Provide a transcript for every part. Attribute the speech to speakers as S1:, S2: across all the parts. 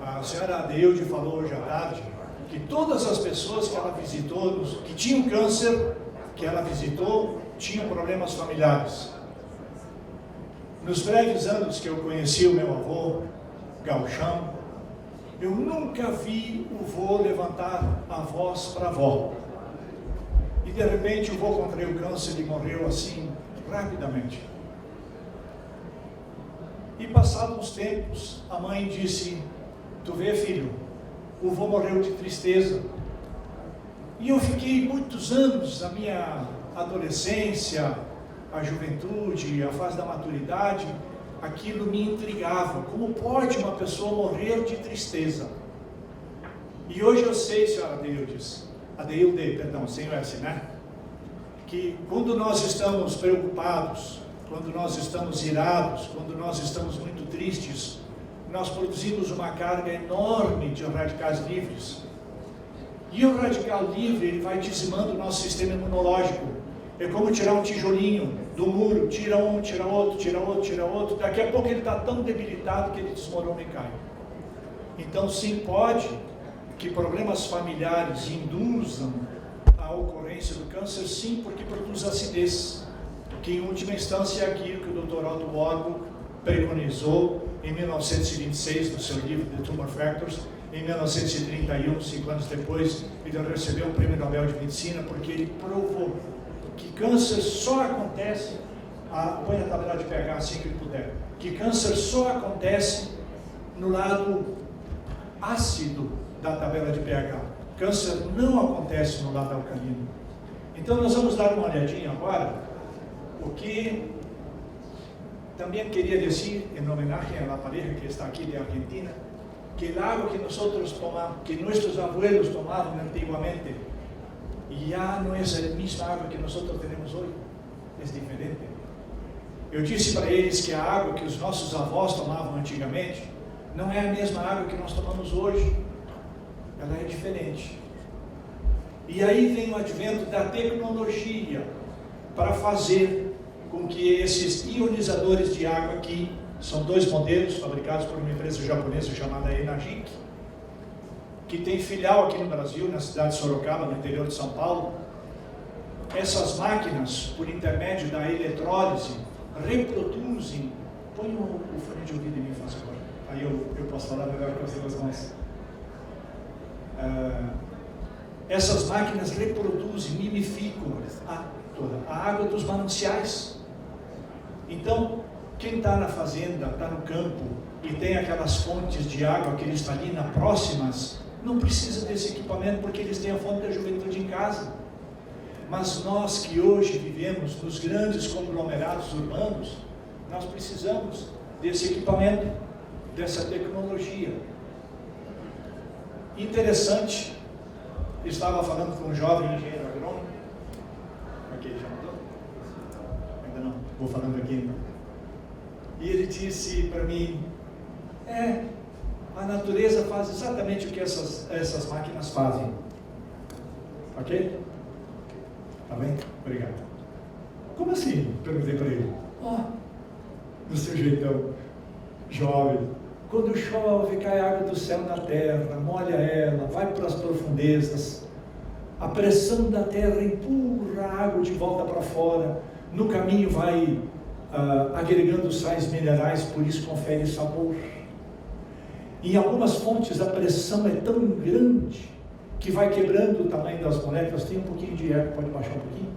S1: A senhora Adeilde falou hoje à tarde que todas as pessoas que ela visitou, que tinham câncer, que ela visitou, tinham problemas familiares. Nos breves anos que eu conheci o meu avô, gauchão, eu nunca vi o vô levantar a voz para a avó. E de repente o vô contraiu câncer e morreu assim, rapidamente. E passados uns tempos, a mãe disse: tu vê, filho, o vô morreu de tristeza. E eu fiquei muitos anos, a minha adolescência, a juventude, a fase da maturidade, aquilo me intrigava. Como pode uma pessoa morrer de tristeza? E hoje eu sei, senhora Adeilde, perdão, sem o S, né? Que quando nós estamos preocupados, quando nós estamos irados, quando nós estamos muito tristes, nós produzimos uma carga enorme de radicais livres. E o radical livre, ele vai dizimando o nosso sistema imunológico. É como tirar um tijolinho do muro, tira um, tira outro, tira outro, tira outro. Daqui a pouco ele está tão debilitado que ele desmorona e cai. Então, sim, pode que problemas familiares induzam a ocorrência do câncer, sim, porque produz acidez, que em última instância é aquilo que o Dr. Otto Warburg preconizou em 1926, no seu livro The Tumor Factors. Em 1931, 5 anos depois, ele recebeu um prêmio Nobel de Medicina, porque ele provou que câncer só acontece, põe a tabela de pH assim que ele puder, que câncer só acontece no lado ácido da tabela de pH. Câncer não acontece no lado alcalino. Então nós vamos dar uma olhadinha agora, o que também queria dizer, em homenagem à pareja que está aqui de Argentina, que o água que nós tomamos, que nossos abuelos tomavam antigamente, já não é a mesma água que nós temos hoje, é diferente. Eu disse para eles que a água que os nossos avós tomavam antigamente não é a mesma água que nós tomamos hoje, ela é diferente. E aí vem o advento da tecnologia para fazer com que esses ionizadores de água aqui, são dois modelos fabricados por uma empresa japonesa chamada Enagic, que tem filial aqui no Brasil, na cidade de Sorocaba, no interior de São Paulo. Essas máquinas, por intermédio da eletrólise, reproduzem... Põe o fone de ouvido em mim, faz agora. Aí eu posso falar melhor com as duas mãos. Essas máquinas reproduzem, mimificam a água dos mananciais. Então, quem está na fazenda, está no campo e tem aquelas fontes de água cristalina próximas, não precisa desse equipamento porque eles têm a fonte da juventude em casa. Mas nós que hoje vivemos nos grandes conglomerados urbanos, nós precisamos desse equipamento, dessa tecnologia. Interessante, estava falando com um jovem engenheiro agrônomo, ok, já mudou? Ainda não, vou falando aqui ainda. E ele disse para mim, a natureza faz exatamente o que essas máquinas fazem. Ok? Tá bem? Obrigado. Como assim? Perguntei para ele. Do seu jeitão, jovem. Quando chove, cai água do céu na terra, molha ela, vai para as profundezas. A pressão da terra empurra a água de volta para fora. No caminho vai agregando sais minerais, por isso confere sabor. Em algumas fontes a pressão é tão grande que vai quebrando o tamanho das moléculas. Tem um pouquinho de eco, pode baixar um pouquinho?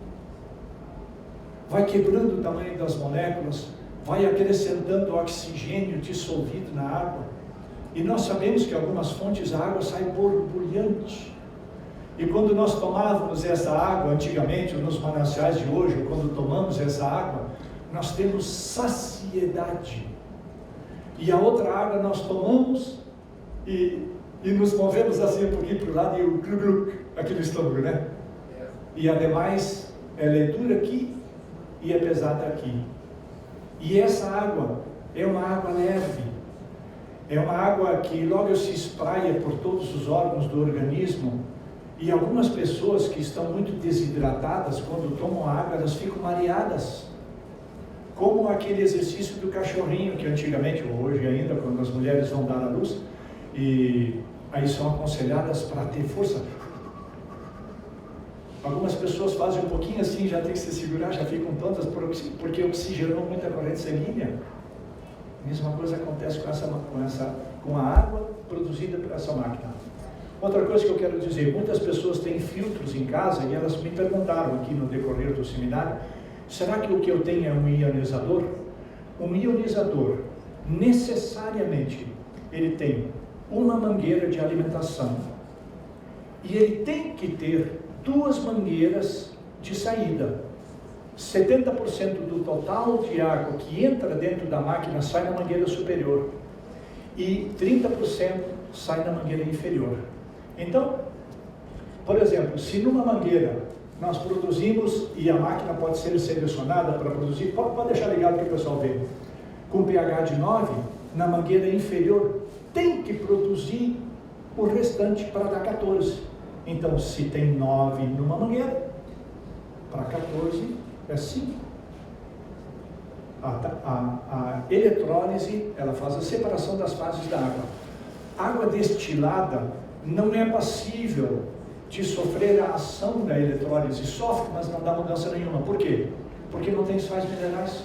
S1: Vai quebrando o tamanho das moléculas, vai acrescentando oxigênio dissolvido na água. E nós sabemos que em algumas fontes a água sai borbulhante. E quando nós tomávamos essa água antigamente, nos mananciais de hoje, quando tomamos essa água, nós temos saciedade. E a outra água nós tomamos e nos movemos assim um pouquinho para o lado e o gluk, aquele estômago, né? E ademais, ela é dura aqui e é pesada aqui. E essa água é uma água leve. É uma água que logo se espraia por todos os órgãos do organismo. E algumas pessoas que estão muito desidratadas, quando tomam água, elas ficam mareadas. Como aquele exercício do cachorrinho, que antigamente, ou hoje ainda, quando as mulheres vão dar à luz, e aí são aconselhadas para ter força. Algumas pessoas fazem um pouquinho assim, já tem que se segurar, já ficam tontas porque oxigenou muita corrente sanguínea. A mesma coisa acontece com a água produzida por essa máquina. Outra coisa que eu quero dizer, muitas pessoas têm filtros em casa e elas me perguntaram aqui no decorrer do seminário, será que o que eu tenho é um ionizador? Um ionizador, necessariamente, ele tem uma mangueira de alimentação e ele tem que ter 2 mangueiras de saída. 70% do total de água que entra dentro da máquina sai na mangueira superior e 30% sai na mangueira inferior. Então, por exemplo, se numa mangueira nós produzimos, e a máquina pode ser selecionada para produzir, pode deixar ligado para o pessoal ver, com pH de 9, na mangueira inferior tem que produzir o restante para dar 14. Então, se tem 9 numa mangueira, para 14 é 5. A eletrólise, ela faz a separação das fases da água. Água destilada não é passível de sofrer a ação da eletrólise. Sofre, mas não dá mudança nenhuma. Por quê? Porque não tem sais minerais.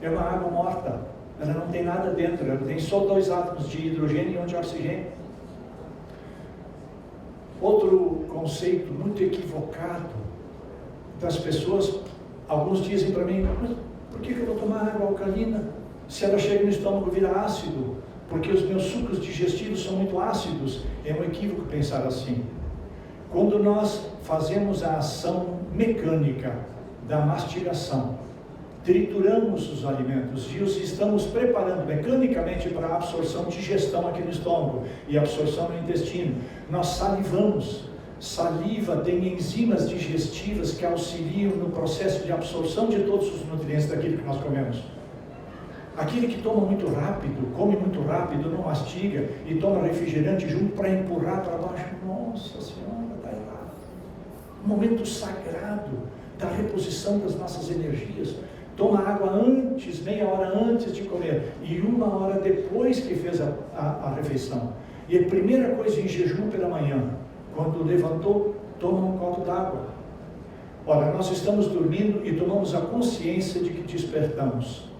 S1: É uma água morta. Ela não tem nada dentro. Ela tem só 2 átomos de hidrogênio e 1 de oxigênio. Outro conceito muito equivocado das pessoas, alguns dizem para mim, mas por que eu vou tomar água alcalina? Se ela chega no estômago vira ácido, porque os meus sucos digestivos são muito ácidos. É um equívoco pensar assim. Quando nós fazemos a ação mecânica da mastigação, trituramos os alimentos e os estamos preparando mecanicamente para a absorção e digestão aqui no estômago e absorção no intestino. Nós salivamos. Saliva tem enzimas digestivas que auxiliam no processo de absorção de todos os nutrientes daquilo que nós comemos. Aquele que toma muito rápido, come muito rápido, não mastiga e toma refrigerante junto para empurrar para baixo, nossa Senhora, está errado. Um momento sagrado da reposição das nossas energias. Toma água antes, meia hora antes de comer e 1 hora depois que fez a refeição. E a primeira coisa em jejum pela manhã, quando levantou, toma um copo d'água. Ora, nós estamos dormindo e tomamos a consciência de que despertamos.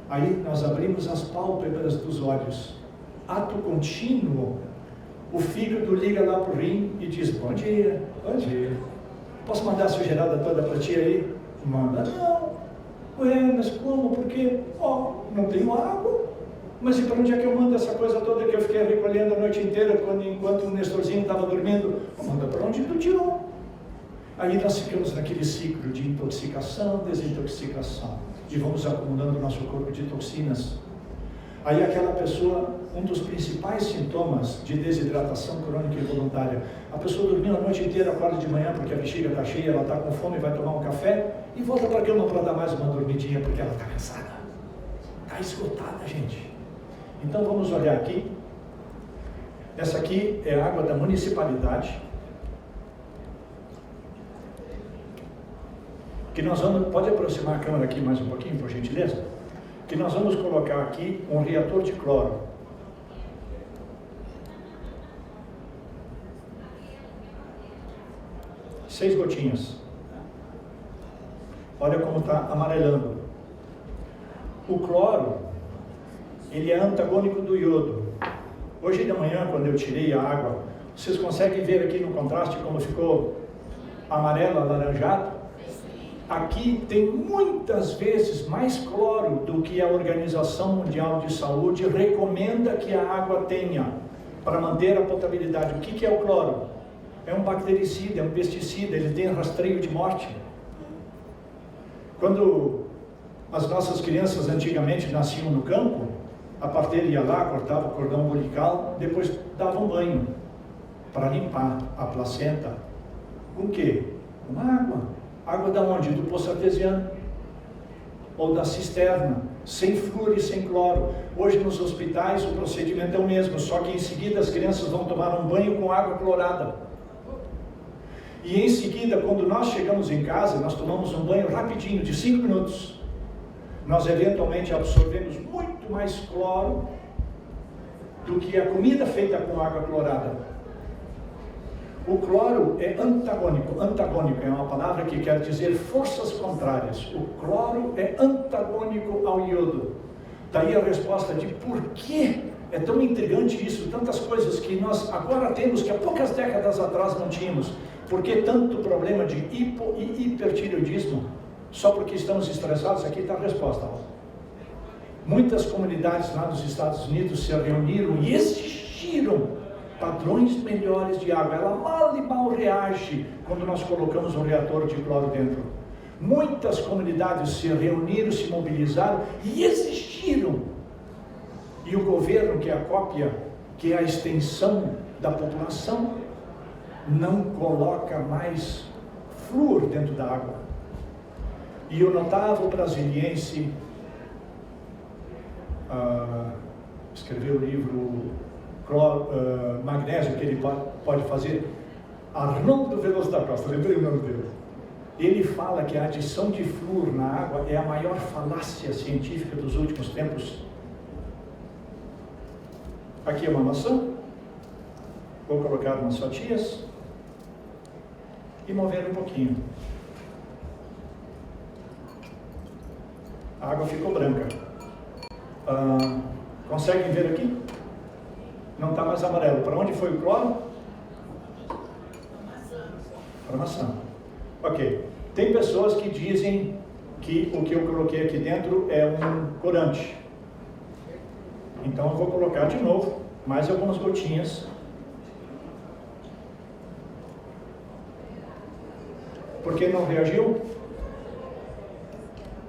S1: Aí nós abrimos as pálpebras dos olhos. Ato contínuo, o fígado liga lá para o rim e diz, bom dia, bom dia. Posso mandar a sujeirada toda para ti aí? Manda, não. Ué, mas como? Por quê? Não tenho água. Mas e para onde é que eu mando essa coisa toda que eu fiquei recolhendo a noite inteira enquanto o Nestorzinho estava dormindo? Manda para onde tu tirou. Aí nós ficamos naquele ciclo de intoxicação, desintoxicação. E vamos acumulando o nosso corpo de toxinas. Aí aquela pessoa, um dos principais sintomas de desidratação crônica e voluntária, a pessoa dormiu a noite inteira, acorda de manhã porque a bexiga está cheia, ela está com fome, vai tomar um café e volta para a cama para dar mais uma dormidinha porque ela está cansada. Está esgotada, gente. Então vamos olhar aqui. Essa aqui é a água da municipalidade. Que nós vamos, pode aproximar a câmera aqui mais um pouquinho, por gentileza? Que nós vamos colocar aqui um reator de cloro. Seis gotinhas. Olha como está amarelando. O cloro, ele é antagônico do iodo. Hoje de manhã, quando eu tirei a água, vocês conseguem ver aqui no contraste como ficou amarelo, alaranjado? Aqui tem muitas vezes mais cloro do que a Organização Mundial de Saúde recomenda que a água tenha para manter a potabilidade. O que é o cloro? É um bactericida, é um pesticida, ele tem rastreio de morte. Quando as nossas crianças antigamente nasciam no campo, a parteira ia lá, cortava o cordão umbilical, depois dava um banho para limpar a placenta. Com o quê? Com água. Água da onde? Do poço artesiano ou da cisterna, sem flúor e sem cloro. Hoje nos hospitais o procedimento é o mesmo, só que em seguida as crianças vão tomar um banho com água clorada. E em seguida, quando nós chegamos em casa, nós tomamos um banho rapidinho, de 5 minutos. Nós eventualmente absorvemos muito mais cloro do que a comida feita com água clorada. O cloro é antagônico. Antagônico é uma palavra que quer dizer forças contrárias. O cloro é antagônico ao iodo. Daí a resposta de por que é tão intrigante isso, tantas coisas que nós agora temos que há poucas décadas atrás não tínhamos. Por que tanto problema de hipo e hipertireoidismo? Só porque estamos estressados? Aqui está a resposta. Muitas comunidades lá nos Estados Unidos se reuniram e exigiram padrões melhores de água. Ela mal e mal reage quando nós colocamos um reator de cloro dentro. Muitas comunidades se reuniram, se mobilizaram e exigiram. E o governo, que é a cópia, que é a extensão da população, não coloca mais flúor dentro da água. E o notável brasiliense escreveu o livro Magnésio, que ele pode fazer, Arnoldo Veloso da Costa, lembrei o nome dele. Ele fala que a adição de flúor na água é a maior falácia científica dos últimos tempos. Aqui é uma maçã, vou colocar umas fatias e mover um pouquinho. A água ficou branca. Conseguem ver aqui? Não está mais amarelo. Para onde foi o cloro? Para a maçã. Ok. Tem pessoas que dizem que o que eu coloquei aqui dentro é um corante. Então eu vou colocar de novo mais algumas gotinhas. Por que não reagiu?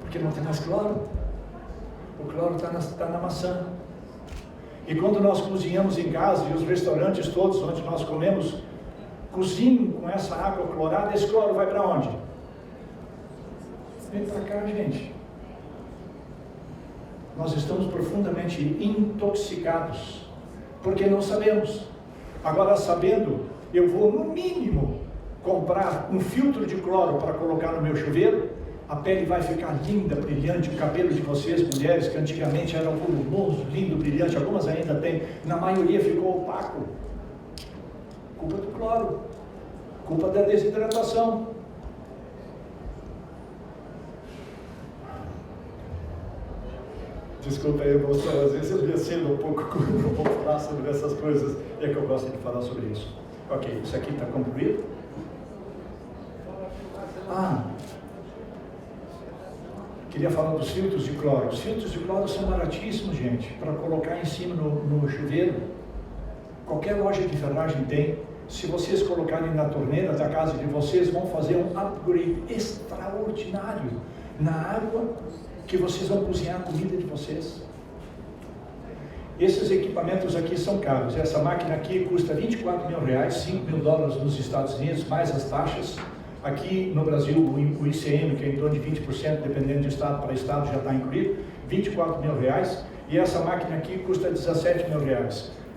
S1: Porque não tem mais cloro. O cloro está na maçã. E quando nós cozinhamos em casa, e os restaurantes todos onde nós comemos, cozinham com essa água clorada, esse cloro vai para onde? Vem para cá, gente. Nós estamos profundamente intoxicados, porque não sabemos. Agora, sabendo, eu vou no mínimo comprar um filtro de cloro para colocar no meu chuveiro. A pele vai ficar linda, brilhante. O cabelo de vocês, mulheres, que antigamente eram volumoso, lindo, brilhante, algumas ainda têm, na maioria ficou opaco. Culpa do cloro, culpa da desidratação. Desculpa aí, moção, às vezes eu descendo um pouco quando eu vou falar sobre essas coisas, é que eu gosto de falar sobre isso. Ok, isso aqui está concluído? Queria falar dos filtros de cloro. Os filtros de cloro são baratíssimos, gente, para colocar em cima no chuveiro. Qualquer loja de ferragem tem. Se vocês colocarem na torneira da casa de vocês, vão fazer um upgrade extraordinário na água que vocês vão cozinhar a comida de vocês. Esses equipamentos aqui são caros. Essa máquina aqui custa R$24 mil, $5.000 nos Estados Unidos, mais as taxas. Aqui no Brasil, o ICM, que é em torno de 20%, dependendo de estado para estado, já está incluído, R$24 mil. E essa máquina aqui custa R$17 mil.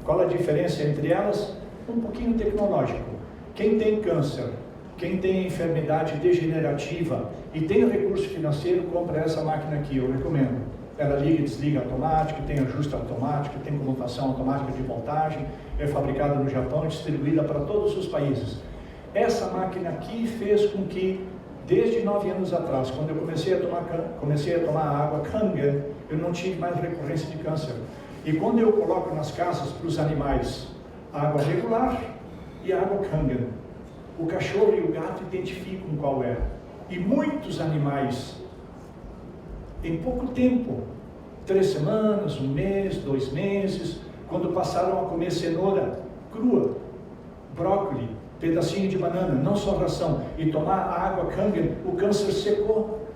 S1: Qual a diferença entre elas? Um pouquinho tecnológico. Quem tem câncer, quem tem enfermidade degenerativa e tem recurso financeiro, compra essa máquina aqui, eu recomendo. Ela liga e desliga automático, tem ajuste automático, tem comutação automática de voltagem, é fabricada no Japão e distribuída para todos os países. Essa máquina aqui fez com que, desde 9 anos atrás, quando eu comecei a tomar água Kangen, eu não tive mais recorrência de câncer. E quando eu coloco nas casas para os animais água regular e água Kangen, o cachorro e o gato identificam qual é. E muitos animais, em pouco tempo, 3 semanas, 1 mês, 2 meses, quando passaram a comer cenoura crua, brócolis, pedacinho de banana, não só ração, e tomar a água Kangen, o câncer secou.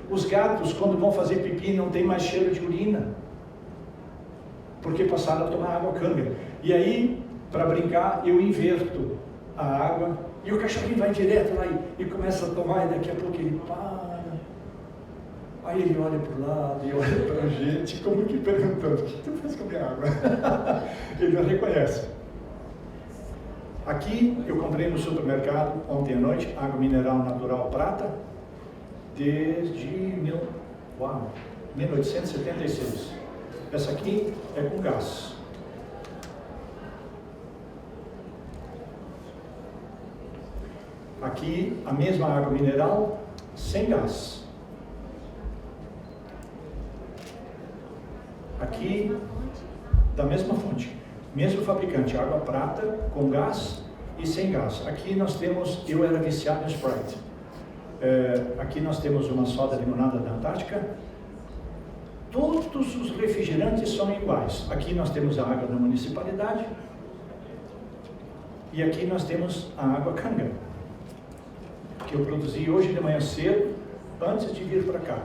S1: Os gatos, quando vão fazer pipi, não tem mais cheiro de urina, porque passaram a tomar água Kangen. E aí, para brincar, eu inverto a água, e o cachorrinho vai direto lá e começa a tomar, e daqui a pouco ele para. Aí ele olha para o lado e olha para a gente, como que perguntando, o que tu fez com a minha água? Ele não reconhece. Aqui eu comprei no supermercado ontem à noite água mineral natural prata desde 1876.
S2: Essa aqui é com gás. Aqui a mesma água mineral sem gás. Aqui da mesma fonte, mesmo fabricante, água prata com gás e sem gás. Aqui nós temos, eu era viciado em Sprite. Aqui nós temos uma soda limonada da Antártica. Todos os refrigerantes são iguais. Aqui nós temos a água da municipalidade e aqui nós temos a água Kangen, que eu produzi hoje de manhã cedo, antes de vir para cá.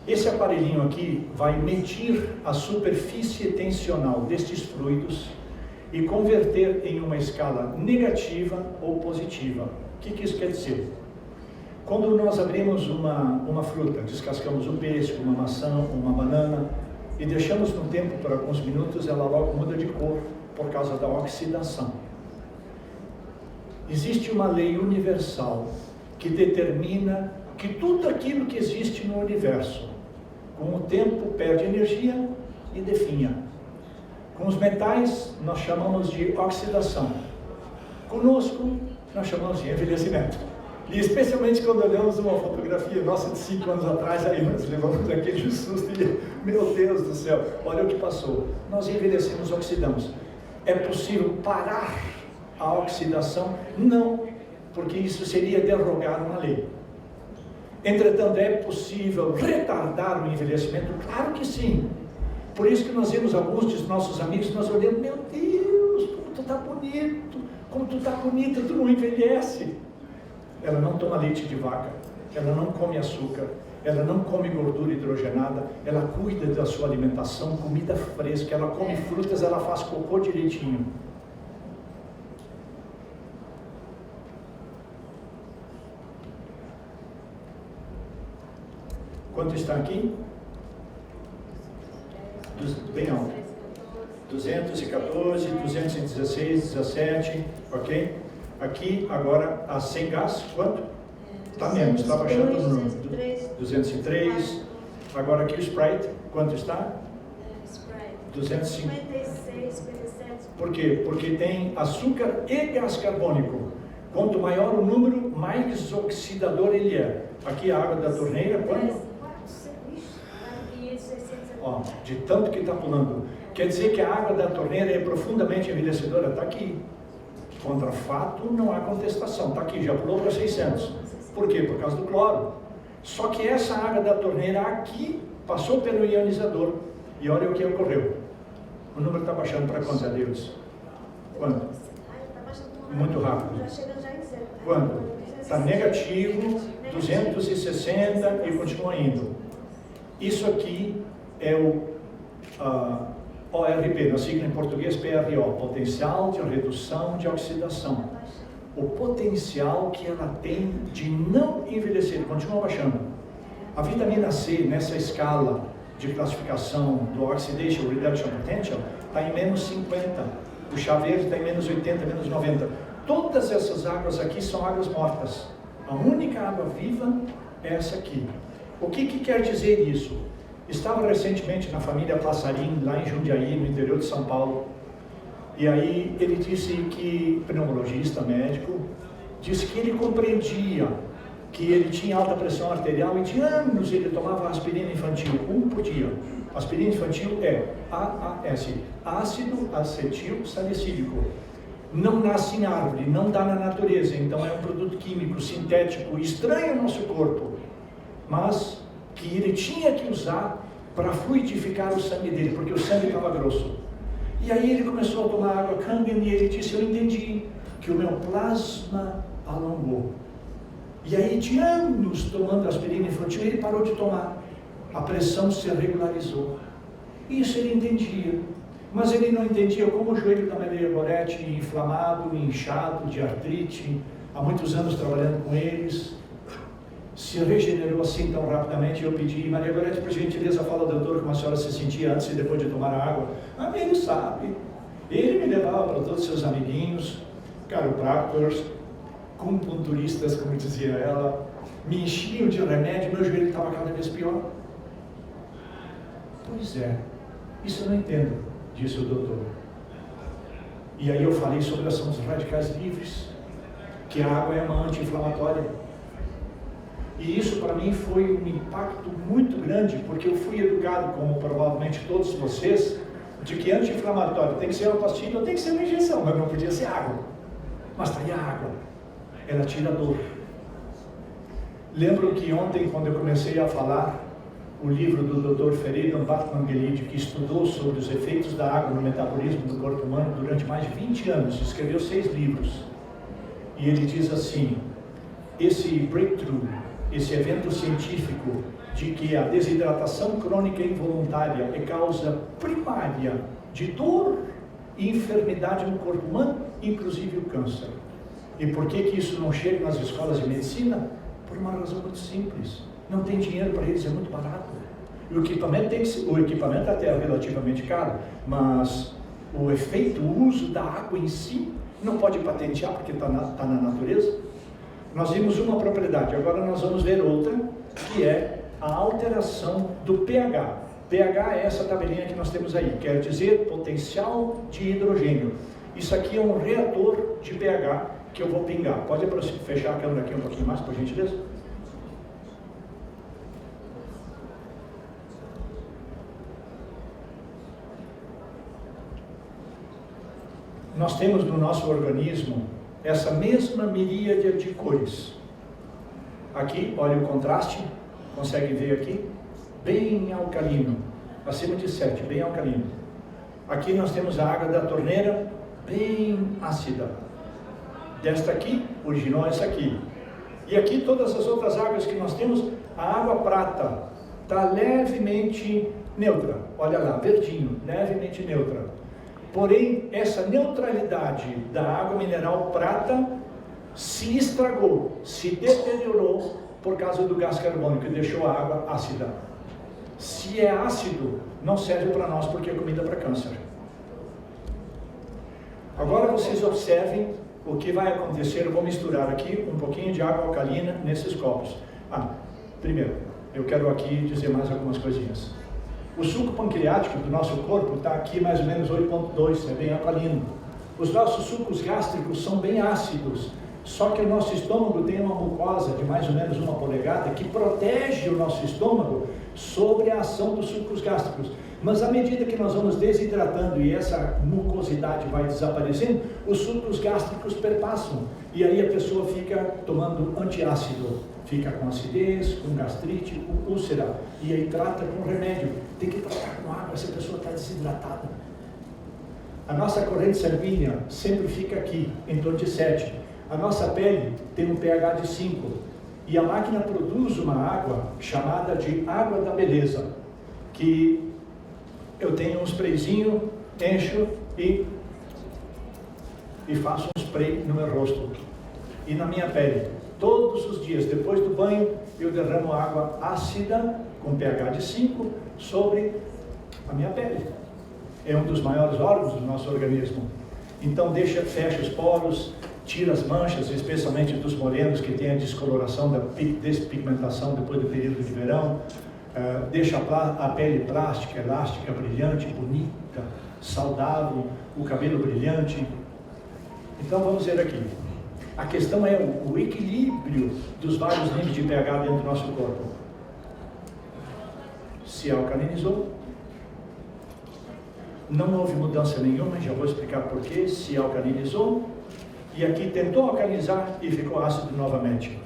S2: Esse aparelhinho aqui vai medir a superfície tensional destes fluidos e converter em uma escala negativa ou positiva. O que isso quer dizer? Quando nós abrimos uma fruta, descascamos um pêssego, uma maçã, uma banana e deixamos no tempo por alguns minutos, ela logo muda de cor por causa da oxidação. Existe uma lei universal que determina que tudo aquilo que existe no universo, com o tempo, perde energia e definha. Com os metais, nós chamamos de oxidação. Conosco, nós chamamos de envelhecimento. E especialmente quando olhamos uma fotografia nossa de 5 anos atrás, aí nós levamos aquele susto e, meu Deus do céu, olha o que passou. Nós envelhecemos, oxidamos. É possível parar a oxidação? Não, porque isso seria derrogar uma lei. Entretanto, é possível retardar o envelhecimento? Claro que sim. Por isso que nós vemos alguns dos nossos amigos, nós olhamos, meu Deus, como tu está bonito, como tu está bonita, tu não envelhece. Ela não toma leite de vaca, ela não come açúcar, ela não come gordura hidrogenada, ela cuida da sua alimentação, comida fresca, ela come frutas, ela faz cocô direitinho. Quanto está aqui? Bem alto. 214, 216, 17, ok? Aqui, agora, a sem gás, quanto? Está menos, está baixando o número. 203. Agora aqui o Sprite, quanto está? 256, 57. Por quê? Porque tem açúcar e gás carbônico. Quanto maior o número, mais oxidador ele é. Aqui a água da torneira, quanto? Ó, de tanto que está pulando. Quer dizer que a água da torneira é profundamente envelhecedora? Está aqui. Contra fato, não há contestação. Está aqui, já pulou para 600. Por quê? Por causa do cloro. Só que essa água da torneira aqui passou pelo ionizador. E olha o que ocorreu. O número está baixando para quanto, Deus? Quanto? Muito rápido. Quanto? Está negativo, 260 e continua indo. Isso aqui é o ORP, na sigla em português PRO, potencial de redução de oxidação. O potencial que ela tem de não envelhecer, continua baixando. A vitamina C, nessa escala de classificação do Oxidation Reduction Potential, está em menos 50. O chá verde está em menos 80, menos 90. Todas essas águas aqui são águas mortas. A única água viva é essa aqui. O que quer dizer isso? Estava recentemente na família Passarim, lá em Jundiaí, no interior de São Paulo. E aí ele disse que, pneumologista, médico, disse que ele compreendia que ele tinha alta pressão arterial e de anos ele tomava aspirina infantil, 1 por dia. Aspirina infantil é AAS, ácido acetil salicílico. Não nasce em árvore, não dá na natureza, então é um produto químico, sintético, estranho ao nosso corpo, mas que ele tinha que usar para fluidificar o sangue dele, porque o sangue estava grosso. E aí ele começou a tomar água Kangen e ele disse, eu entendi que o meu plasma alongou. E aí de anos tomando aspirina infantil, ele parou de tomar. A pressão se regularizou. Isso ele entendia. Mas ele não entendia como o joelho da Maria Gorete, inflamado, inchado, de artrite, há muitos anos trabalhando com eles, se regenerou assim tão rapidamente. Eu pedi, Maria Gorete, por gentileza, fala ao doutor como a senhora se sentia antes e depois de tomar a água. Ah, ele sabe. Ele me levava para todos os seus amiguinhos, chiropractors, acupunturistas, como dizia ela, me enchiam de remédio, meu joelho estava cada vez pior. Pois é, isso eu não entendo, disse o doutor. E aí eu falei sobre a ação dos radicais livres, que a água é uma anti-inflamatória. E isso para mim foi um impacto muito grande, porque eu fui educado, como provavelmente todos vocês, de que anti-inflamatório tem que ser uma pastilha ou tem que ser uma injeção, mas não podia ser água. Mas está aí a água, ela tira a dor. Lembro que ontem, quando eu comecei a falar, o livro do Dr. Feridun Bhatnagar, que estudou sobre os efeitos da água no metabolismo do corpo humano durante mais de 20 anos, escreveu 6 livros. E ele diz assim, esse breakthrough, esse evento científico de que a desidratação crônica involuntária é causa primária de dor e enfermidade no corpo humano, inclusive o câncer. E por que isso não chega nas escolas de medicina? Por uma razão muito simples. Não tem dinheiro para eles, é muito barato. E o equipamento até é relativamente caro, mas o efeito, o uso da água em si, não pode patentear porque está na natureza. Nós vimos uma propriedade, agora nós vamos ver outra, que é a alteração do pH. pH é essa tabelinha que nós temos aí, quer dizer potencial de hidrogênio. Isso aqui é um reator de pH que eu vou pingar. Pode fechar a câmera aqui um pouquinho mais, por gentileza? Nós temos no nosso organismo essa mesma miríade de cores. Aqui, olha o contraste, consegue ver aqui? Bem alcalino, acima de 7, bem alcalino. Aqui nós temos a água da torneira, bem ácida. Desta aqui, originou essa aqui. E aqui todas as outras águas que nós temos, a água prata está levemente neutra. Olha lá, verdinho, levemente neutra. Porém, essa neutralidade da água mineral prata se estragou, se deteriorou por causa do gás carbônico que deixou a água ácida. Se é ácido, não serve para nós porque é comida para câncer. Agora vocês observem o que vai acontecer. Eu vou misturar aqui um pouquinho de água alcalina nesses copos. Primeiro, eu quero aqui dizer mais algumas coisinhas. O suco pancreático do nosso corpo está aqui mais ou menos 8,2, é bem alcalino. Os nossos sucos gástricos são bem ácidos, só que o nosso estômago tem uma mucosa de mais ou menos 1 polegada que protege o nosso estômago sobre a ação dos sucos gástricos. Mas à medida que nós vamos desidratando e essa mucosidade vai desaparecendo, os sucos gástricos perpassam e aí a pessoa fica tomando antiácido, fica com acidez, com gastrite, com úlcera, e aí trata com remédio. Tem que tratar com água se a pessoa está desidratada. A nossa corrente sanguínea sempre fica aqui, em torno de 7. A nossa pele tem um pH de 5. E a máquina produz uma água chamada de água da beleza, que eu tenho um sprayzinho, encho e faço um spray no meu rosto e na minha pele. Todos os dias, depois do banho, eu derramo água ácida, com pH de 5, sobre a minha pele. É um dos maiores órgãos do nosso organismo. Então fecha os poros, tira as manchas, especialmente dos morenos que têm a descoloração, da despigmentação depois do período de verão. Deixa a pele plástica, elástica, brilhante, bonita, saudável, o cabelo brilhante. Então vamos ver aqui. A questão é o equilíbrio dos vários níveis de pH dentro do nosso corpo. Se alcalinizou, não houve mudança nenhuma, já vou explicar por quê. Se alcalinizou, e aqui tentou alcalinizar e ficou ácido novamente.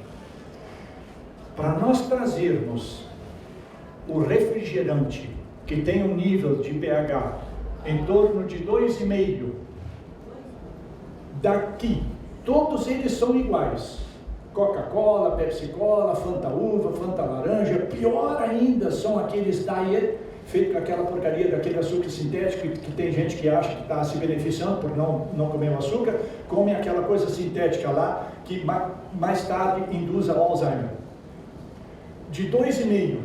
S2: Para nós trazermos o refrigerante, que tem um nível de pH em torno de 2,5, daqui, todos eles são iguais. Coca-Cola, Pepsi-Cola, Fanta Uva, Fanta Laranja. Pior ainda são aqueles diet, feito com aquela porcaria daquele açúcar sintético, que tem gente que acha que está se beneficiando por não comer o açúcar, come aquela coisa sintética lá, que mais tarde induz ao Alzheimer. De 2,5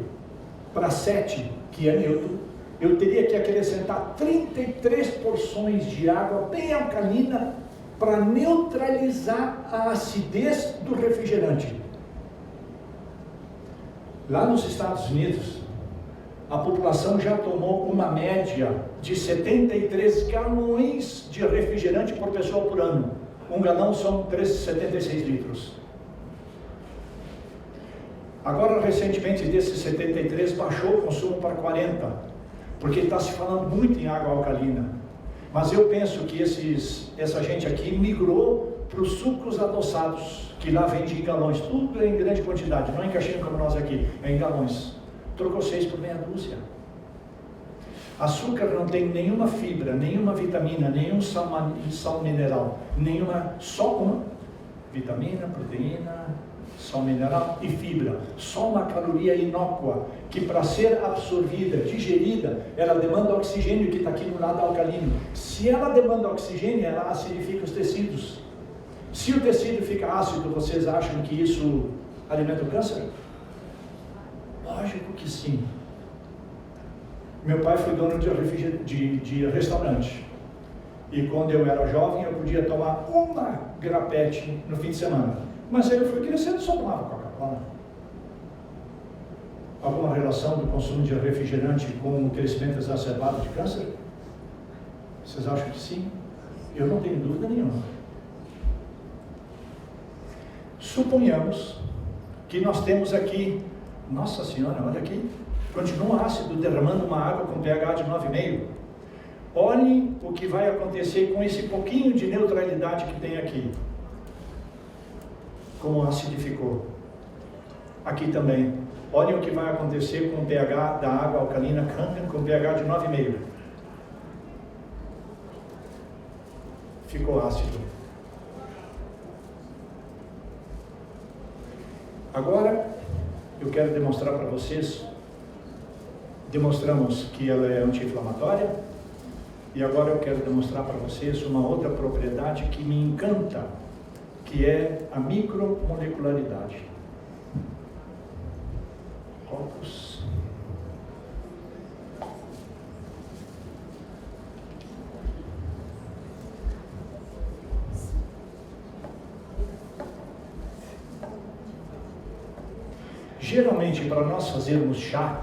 S2: para 7, que é neutro, eu teria que acrescentar 33 porções de água bem alcalina para neutralizar a acidez do refrigerante. Lá nos Estados Unidos, a população já tomou uma média de 73 galões de refrigerante por pessoa por ano. Um galão são 76 litros. Agora, recentemente, desses 73, baixou o consumo para 40, porque está se falando muito em água alcalina. Mas eu penso que essa gente aqui migrou para os sucos adoçados, que lá vende em galões, tudo em grande quantidade, não é em caixinha como nós aqui, é em galões. Trocou 6 por meia dúzia. Açúcar não tem nenhuma fibra, nenhuma vitamina, nenhum sal mineral, só uma vitamina, proteína, sal mineral e fibra. Só uma caloria inócua, que para ser absorvida, digerida, ela demanda oxigênio, que está aqui no lado alcalino. Se ela demanda oxigênio, ela acidifica os tecidos. Se o tecido fica ácido, vocês acham que isso alimenta o câncer? Lógico que sim. Meu pai foi dono de restaurante. E quando eu era jovem, eu podia tomar uma grapete no fim de semana. Mas aí eu fui crescendo e só tomava Coca-Cola. Alguma relação do consumo de refrigerante com o crescimento exacerbado de câncer? Vocês acham que sim? Eu não tenho dúvida nenhuma. Suponhamos que nós temos aqui, nossa senhora, olha aqui, continua ácido derramando uma água com pH de 9,5. Olhem o que vai acontecer com esse pouquinho de neutralidade que tem aqui. Como acidificou. Aqui também. Olhem o que vai acontecer com o pH da água alcalina Kangen com pH de 9,5. Ficou ácido. Agora, eu quero demonstrar para vocês. Demonstramos que ela é anti-inflamatória. E agora eu quero demonstrar para vocês uma outra propriedade que me encanta, que é a micromolecularidade. Copos. Geralmente, para nós fazermos chá,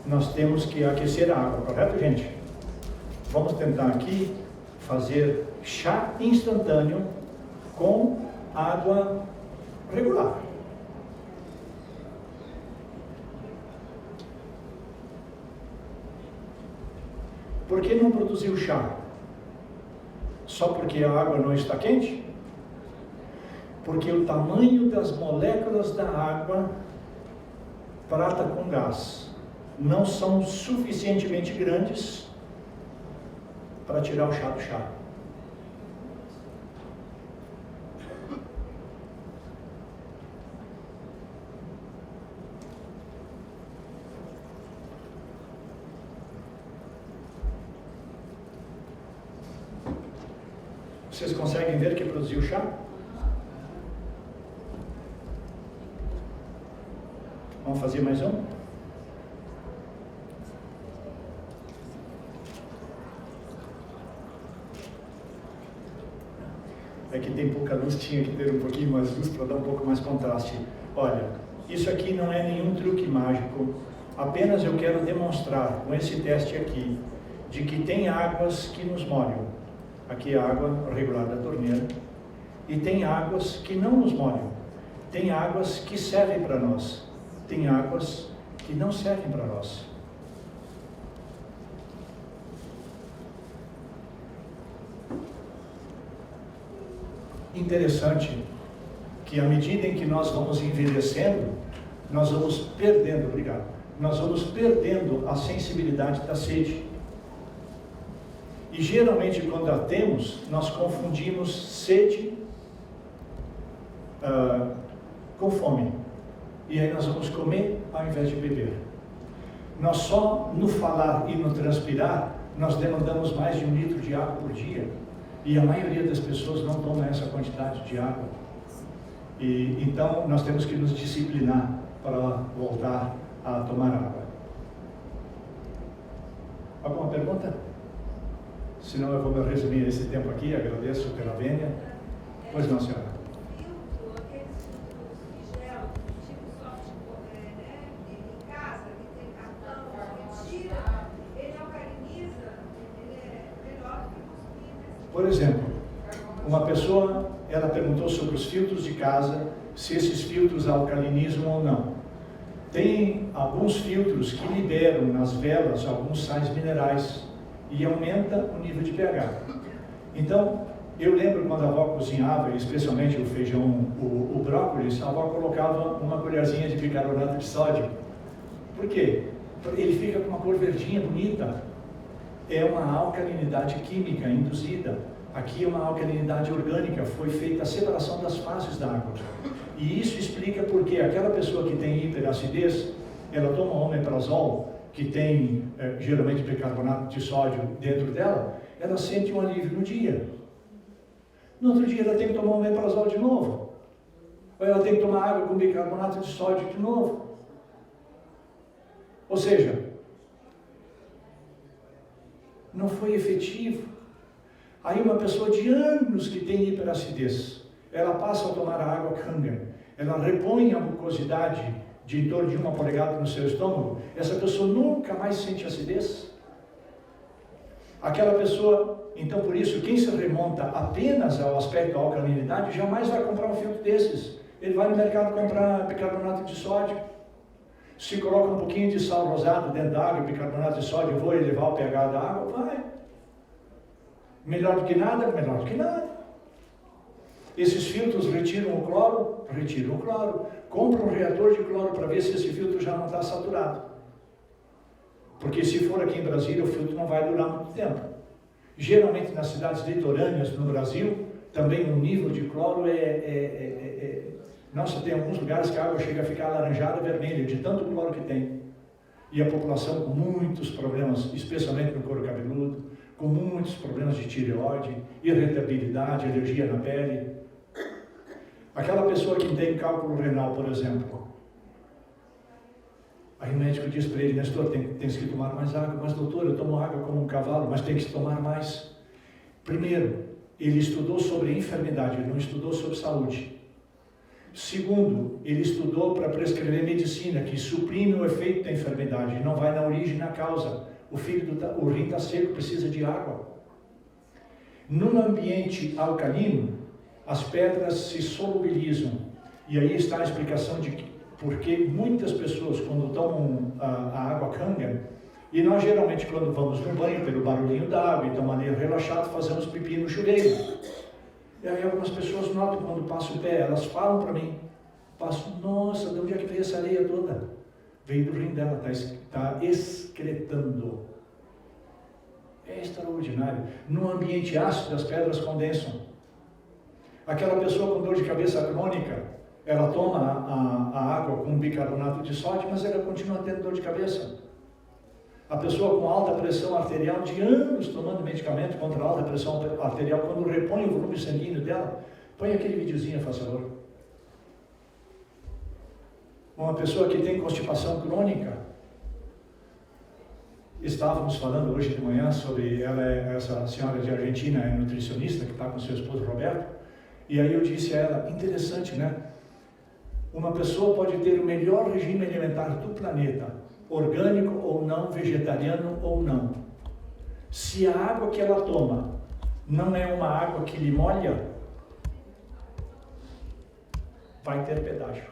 S2: nós temos que aquecer a água, correto, gente? Vamos tentar aqui fazer chá instantâneo com água regular. Por que não produzir o chá? Só porque a água não está quente? Porque o tamanho das moléculas da água trata com gás não são suficientemente grandes para tirar o chá do chá. Vocês conseguem ver que produziu chá? Vamos fazer mais um? É que tem pouca luz, tinha que ter um pouquinho mais luz para dar um pouco mais contraste. Olha, isso aqui não é nenhum truque mágico, apenas eu quero demonstrar com esse teste aqui, de que tem águas que nos molham. Aqui é a água regular da torneira, e tem águas que não nos molham. Tem águas que servem para nós, tem águas que não servem para nós. Interessante que à medida em que nós vamos envelhecendo, nós vamos perdendo, nós vamos perdendo a sensibilidade da sede. E geralmente quando a temos, nós confundimos sede com fome. E aí nós vamos comer ao invés de beber. Nós só no falar e no transpirar, nós demandamos mais de 1 litro de água por dia. E a maioria das pessoas não toma essa quantidade de água. E então nós temos que nos disciplinar para voltar a tomar água. Alguma pergunta? Senão eu vou resumir esse tempo aqui, agradeço pela vênia. Pois não, senhora. Por exemplo, uma pessoa, ela perguntou sobre os filtros de casa, se esses filtros alcalinizam ou não. Tem alguns filtros que liberam nas velas alguns sais minerais e aumenta o nível de pH. Então, eu lembro quando a avó cozinhava, especialmente o feijão, o brócolis, a avó colocava uma colherzinha de bicarbonato de sódio. Por quê? Ele fica com uma cor verdinha, bonita. É uma alcalinidade química induzida. Aqui é uma alcalinidade orgânica, foi feita a separação das fases da água. E isso explica porque aquela pessoa que tem hiperacidez, ela toma omeprazol, que tem geralmente bicarbonato de sódio dentro dela, ela sente um alívio no dia. No outro dia ela tem que tomar omeprazol de novo. Ou ela tem que tomar água com bicarbonato de sódio de novo. Ou seja, não foi efetivo. Aí uma pessoa de anos que tem hiperacidez, ela passa a tomar a água Kangen, ela repõe a mucosidade de em torno de 1 polegada no seu estômago, essa pessoa nunca mais sente acidez. Aquela pessoa, então por isso, quem se remonta apenas ao aspecto da alcalinidade, jamais vai comprar um filtro desses. Ele vai no mercado comprar bicarbonato de sódio. Se coloca um pouquinho de sal rosado dentro da água, bicarbonato de sódio, vou elevar o pH da água, vai. Melhor do que nada, melhor do que nada. Esses filtros retiram o cloro, retiram o cloro. Compra um reator de cloro para ver se esse filtro já não está saturado. Porque se for aqui em Brasília, o filtro não vai durar muito tempo. Geralmente nas cidades litorâneas no Brasil, também o nível de cloro Nossa, tem alguns lugares que a água chega a ficar alaranjada, vermelha, de tanto cloro que tem. E a população com muitos problemas, especialmente no couro cabeludo, com muitos problemas de tireoide, irritabilidade, alergia na pele. Aquela pessoa que tem cálculo renal, por exemplo. Aí o médico diz para ele, Nestor, tem que tomar mais água. Mas doutor, eu tomo água como um cavalo, mas tem que tomar mais. Primeiro, ele estudou sobre enfermidade, ele não estudou sobre saúde. Segundo, ele estudou para prescrever medicina, que suprime o efeito da enfermidade, não vai na origem, na causa. O rim está seco, precisa de água. Num ambiente alcalino, as pedras se solubilizam. E aí está a explicação de por que muitas pessoas, quando tomam a água Kangen, e nós geralmente quando vamos no banho, pelo barulhinho da água, então maneira relaxada, fazemos pipi no chuveiro. E aí algumas pessoas notam quando passo o pé, elas falam para mim, nossa, de onde é que veio essa areia toda? Veio do rim dela, está excretando. É extraordinário. Num ambiente ácido, as pedras condensam. Aquela pessoa com dor de cabeça crônica, ela toma a água com bicarbonato de sódio, mas ela continua tendo dor de cabeça. A pessoa com alta pressão arterial, de anos tomando medicamento contra a alta pressão arterial, quando repõe o volume sanguíneo dela, põe aquele videozinho, faz favor. Uma pessoa que tem constipação crônica, estávamos falando hoje de manhã sobre essa senhora de Argentina, é nutricionista, que está com seu esposo Roberto, e aí eu disse a ela, interessante, né? Uma pessoa pode ter o melhor regime alimentar do planeta, orgânico ou não, vegetariano ou não. Se a água que ela toma não é uma água que lhe molha, vai ter pedágio.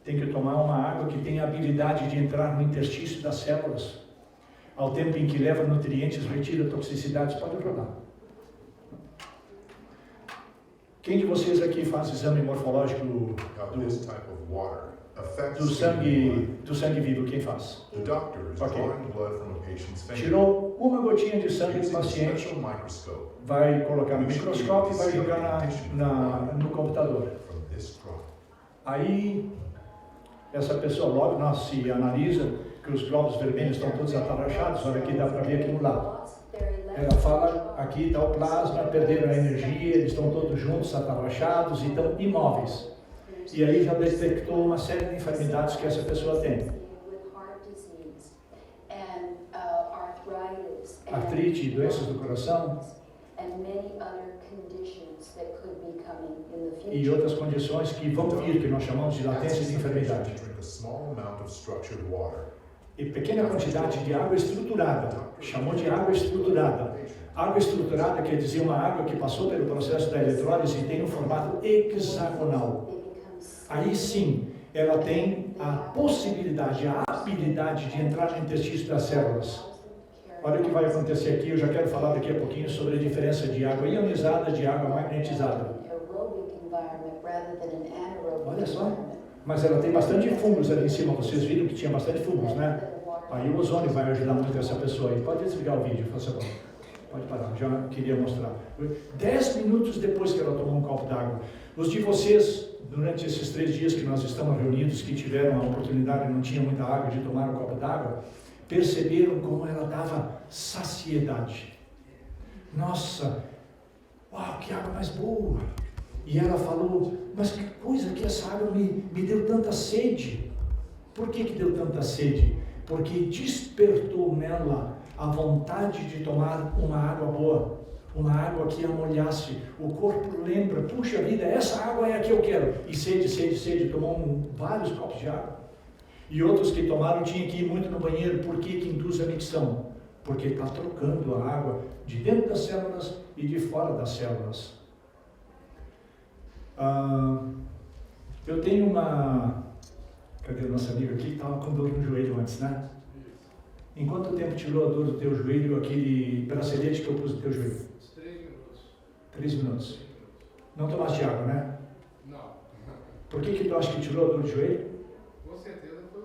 S2: Tem que tomar uma água que tenha a habilidade de entrar no interstício das células. Ao tempo em que leva nutrientes, retira toxicidades. Pode rodar. Quem de vocês aqui faz exame morfológico do sangue vivo? Quem faz? Okay. Tirou uma gotinha de sangue do paciente, vai colocar no microscópio e vai jogar no computador. Aí essa pessoa logo se analisa que os glóbulos vermelhos estão todos atarrachados, olha aqui, dá para ver aquilo lá. Ela fala, aqui está o plasma, perderam a energia, eles estão todos juntos, atarrachados e estão imóveis. E aí já detectou uma série de enfermidades que essa pessoa tem. Artrite, doenças do coração. E outras condições que vão vir, que nós chamamos de latência de enfermidade. e pequena quantidade de água estruturada. Chamou de água estruturada. Água estruturada quer dizer uma água que passou pelo processo da eletrólise e tem um formato hexagonal. Aí sim, ela tem a possibilidade, a habilidade de entrar no interstício das células. Olha o que vai acontecer aqui, eu já quero falar daqui a pouquinho sobre a diferença de água ionizada e de água magnetizada. Olha só, mas ela tem bastante fungos ali em cima, vocês viram que tinha bastante fungos, né? Aí o ozônio vai ajudar muito essa pessoa aí. Pode desligar o vídeo, por favor. Pode parar, já queria mostrar. 10 minutos depois que ela tomou um copo d'água. Os de vocês, durante esses 3 dias que nós estamos reunidos, que tiveram a oportunidade e não tinham muita água, de tomar um copo d'água, perceberam como ela dava saciedade. Nossa, uau, que água mais boa! E ela falou, mas que coisa que essa água me deu tanta sede. Por que deu tanta sede? Porque despertou nela a vontade de tomar uma água boa, uma água que a molhasse. O corpo lembra, puxa vida, essa água é a que eu quero. E sede, tomou vários copos de água. E outros que tomaram tinham que ir muito no banheiro. Por que induz a micção? Porque está trocando a água de dentro das células e de fora das células. Eu tenho uma... Cadê o nosso amigo aqui que estava com dor no joelho antes, né? Em quanto tempo tirou a dor do teu joelho, aquele bracelete que eu pus no teu joelho?
S3: 3 minutos.
S2: 3 minutos. Não tomaste água, né?
S3: Não.
S2: Por que tu acha que tirou a dor do joelho?
S3: Com certeza foi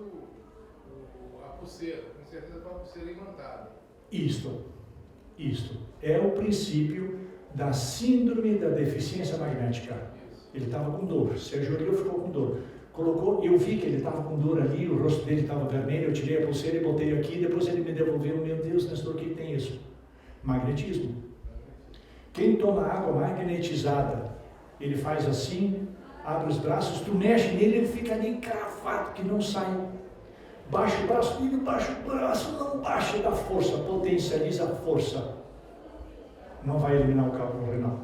S3: a pulseira. Com certeza foi a pulseira imantada.
S2: Isto é o princípio da síndrome da deficiência magnética. Ele estava com dor, se ajoelhou, ficou com dor. Colocou, eu vi que ele estava com dor ali, o rosto dele estava vermelho, eu tirei a pulseira e botei aqui, depois ele me devolveu, meu Deus, Nestor, o que tem isso? Magnetismo. Quem toma água magnetizada, ele faz assim, abre os braços, tu mexe nele, ele fica ali cravado, que não sai. Baixa o braço, filho, baixa o braço, não baixa, dá força, potencializa a força. Não vai eliminar o cálculo renal,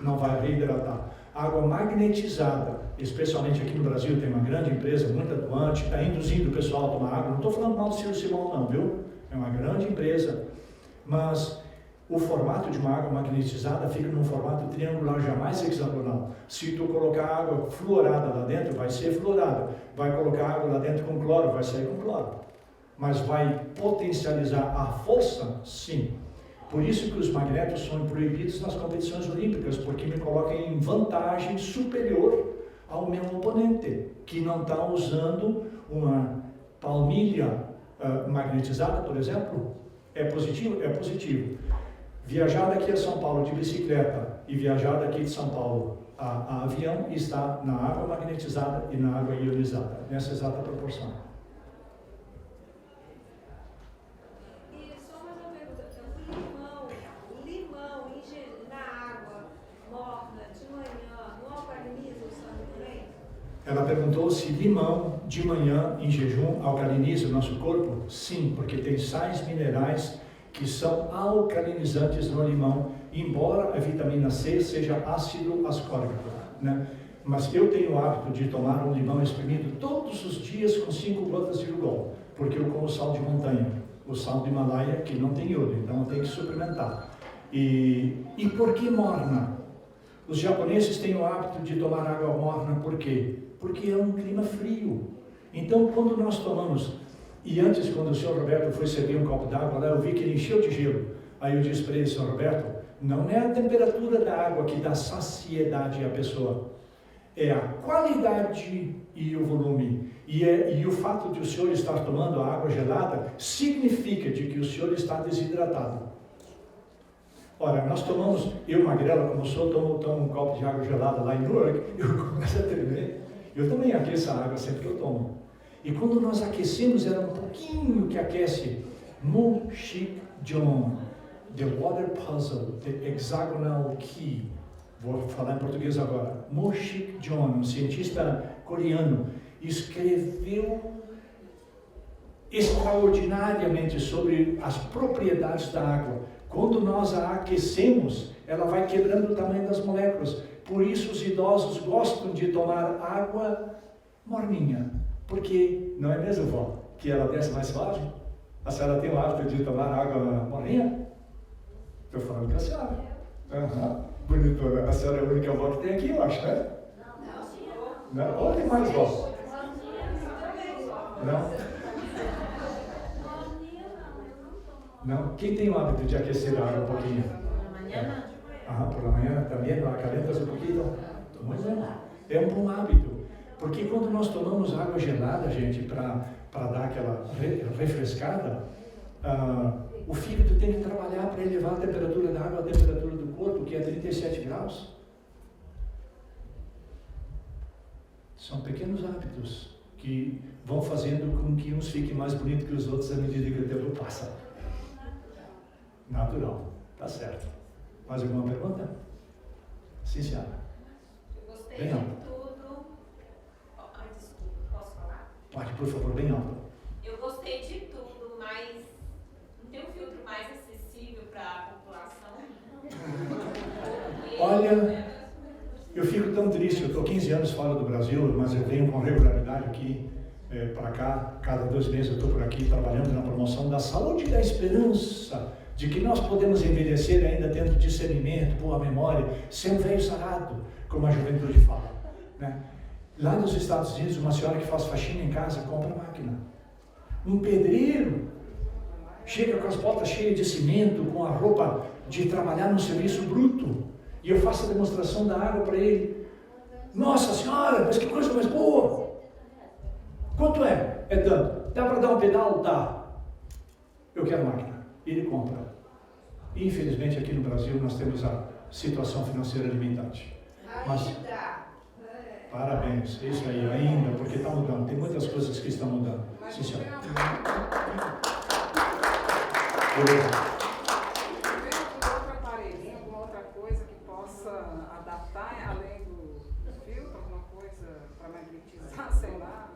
S2: não vai reidratar. Água magnetizada, especialmente aqui no Brasil, tem uma grande empresa, muito atuante, está induzindo o pessoal a tomar água. Não estou falando mal do Ciro Simão não, viu? É uma grande empresa, mas o formato de uma água magnetizada fica num formato triangular, jamais hexagonal. Se tu colocar água fluorada lá dentro, vai ser fluorada. Vai colocar água lá dentro com cloro, vai sair com cloro. Mas vai potencializar a força? Sim. Por isso que os magnetos são proibidos nas competições olímpicas, porque me colocam em vantagem superior ao meu oponente, que não está usando uma palmilha magnetizada, por exemplo. É positivo? É positivo. Viajar daqui a São Paulo de bicicleta e viajar daqui de São Paulo a avião está na água magnetizada e na água ionizada, nessa exata proporção. Ela perguntou se limão de manhã em jejum alcaliniza o nosso corpo? Sim, porque tem sais minerais que são alcalinizantes no limão, embora a vitamina C seja ácido ascórbico, né? Mas eu tenho o hábito de tomar um limão espremido todos os dias com 5 gotas de Lugol, porque eu como sal de montanha, o sal do Himalaia que não tem iodo, então eu tenho que suplementar. E por que morna? Os japoneses têm o hábito de tomar água morna, por quê? Porque é um clima frio. Então, quando nós tomamos, e antes, quando o senhor Roberto foi servir um copo d'água lá, eu vi que ele encheu de gelo. Aí eu disse para ele, senhor Roberto, não é a temperatura da água que dá saciedade à pessoa, é a qualidade e o volume. E o fato de o senhor estar tomando a água gelada significa de que o senhor está desidratado. Ora, nós tomamos, eu magrela como sou, tomo um copo de água gelada lá em Newark, eu começo a tremer. Eu também aqueço a água sempre que eu tomo. E quando nós aquecemos, era um pouquinho que aquece. Mo Shik John, The Water Puzzle, The Hexagonal Key. Vou falar em português agora. Mo Shik John, um cientista coreano, escreveu extraordinariamente sobre as propriedades da água. Quando nós a aquecemos, ela vai quebrando o tamanho das moléculas. Por isso os idosos gostam de tomar água morninha. Porque, não é mesmo, vó? que ela desce mais suave? A senhora tem o hábito de tomar água morninha? Estou falando com a senhora. Bonitona. A senhora é a única avó que tem aqui, eu acho, né? Não? Ou tem mais vó? Não? Não? Quem tem o hábito de aquecer a água um pouquinho? Por la manhã também, não acalentas um pouquinho? Muito bem. É um bom hábito. Porque quando nós tomamos água gelada, gente, para dar aquela refrescada, o fígado tem que trabalhar para elevar a temperatura da água, a temperatura do corpo, que é 37 graus. São pequenos hábitos que vão fazendo com que uns fiquem mais bonitos que os outros à medida que o tempo passa. Natural, tá certo. Mais alguma pergunta? Sim, senhora.
S4: Eu gostei
S2: bem
S4: de
S2: alto.
S4: tudo. Desculpa, posso falar?
S2: Pode, por favor, bem alto.
S4: Eu gostei de tudo, mas não tem um filtro mais acessível para a população?
S2: Olha, eu fico tão triste. Eu estou 15 anos fora do Brasil, mas eu venho com regularidade aqui para cá. Cada 2 meses eu estou por aqui trabalhando na promoção da saúde e da esperança de que nós podemos envelhecer ainda tendo discernimento, boa memória, ser um velho sarado, como a juventude fala, né? Lá nos Estados Unidos, uma senhora que faz faxina em casa compra máquina. Um pedreiro chega com as botas cheias de cimento, com a roupa de trabalhar no serviço bruto, e eu faço a demonstração da água para ele. Nossa senhora, mas que coisa mais boa! Quanto é? É tanto. Dá para dar um pedal? Dá. Eu quero máquina. Ele compra. Infelizmente aqui no Brasil nós temos a situação financeira limitante. Mas parabéns, isso aí ainda, porque está mudando. Tem muitas coisas que estão mudando. Sim, senhor.
S5: Outro aparelhinho, alguma outra coisa que possa adaptar além do filtro, alguma coisa para magnetizar, sei lá.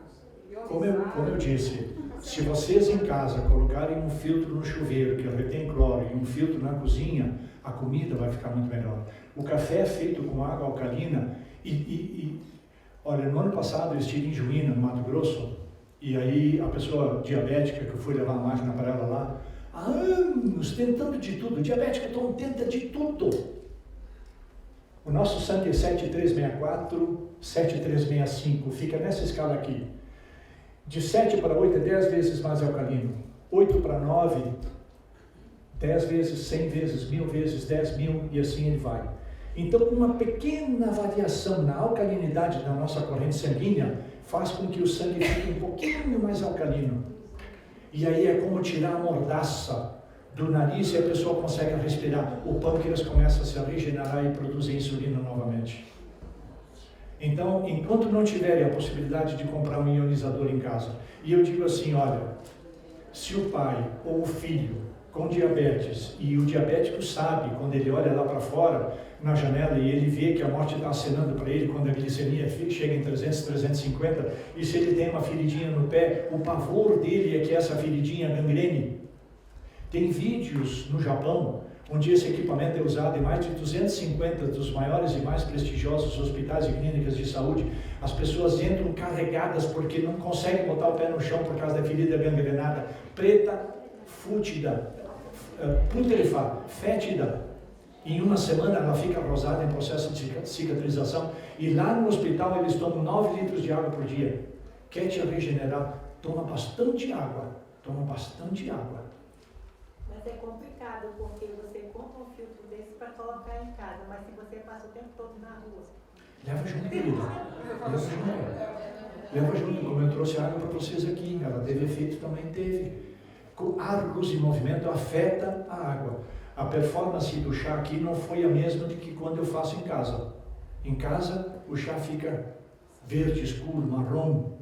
S2: Como eu disse, se vocês em casa colocarem um filtro no chuveiro que retém cloro e um filtro na cozinha, a comida vai ficar muito melhor. O café é feito com água alcalina olha, no ano passado eu estive em Juína, no Mato Grosso, e aí a pessoa diabética, que eu fui levar a máquina para ela lá, há anos tentando de tudo, diabética tenta de tudo. O nosso sangue é 7364, 7365, fica nessa escala aqui. De 7 para 8 é 10 vezes mais alcalino. 8 para 9, 10 vezes, 100 vezes, 1000 vezes, 10.000 e assim ele vai. Então, uma pequena variação na alcalinidade da nossa corrente sanguínea faz com que o sangue fique um pouquinho mais alcalino. E aí é como tirar a mordaça do nariz e a pessoa consegue respirar. O pâncreas começa a se regenerar e produzir insulina novamente. Então, enquanto não tiverem a possibilidade de comprar um ionizador em casa, e eu digo assim, olha, se o pai ou o filho com diabetes, e o diabético sabe, quando ele olha lá para fora, na janela, e ele vê que a morte está acenando para ele, quando a glicemia chega em 300, 350, e se ele tem uma feridinha no pé, o pavor dele é que essa feridinha gangrene. Tem vídeos no Japão, onde esse equipamento é usado em mais de 250 dos maiores e mais prestigiosos hospitais e clínicas de saúde. As pessoas entram carregadas porque não conseguem botar o pé no chão por causa da ferida gangrenada, preta, fútida, putrefada, fétida. Em uma semana ela fica rosada em processo de cicatrização. E lá no hospital eles tomam 9 litros de água por dia. Quer te regenerar? Toma bastante água. Toma bastante água.
S6: Mas é complicado, porque você compra um filtro desse para colocar em casa, mas se você passa o tempo todo na rua.
S2: Leva junto, querida. Leva junto. Leva junto, como eu trouxe água para vocês aqui. Ela teve efeito, também teve. Ar, luz e movimento afeta a água. A performance do chá aqui não foi a mesma do que quando eu faço em casa. Em casa, o chá fica verde, escuro, marrom.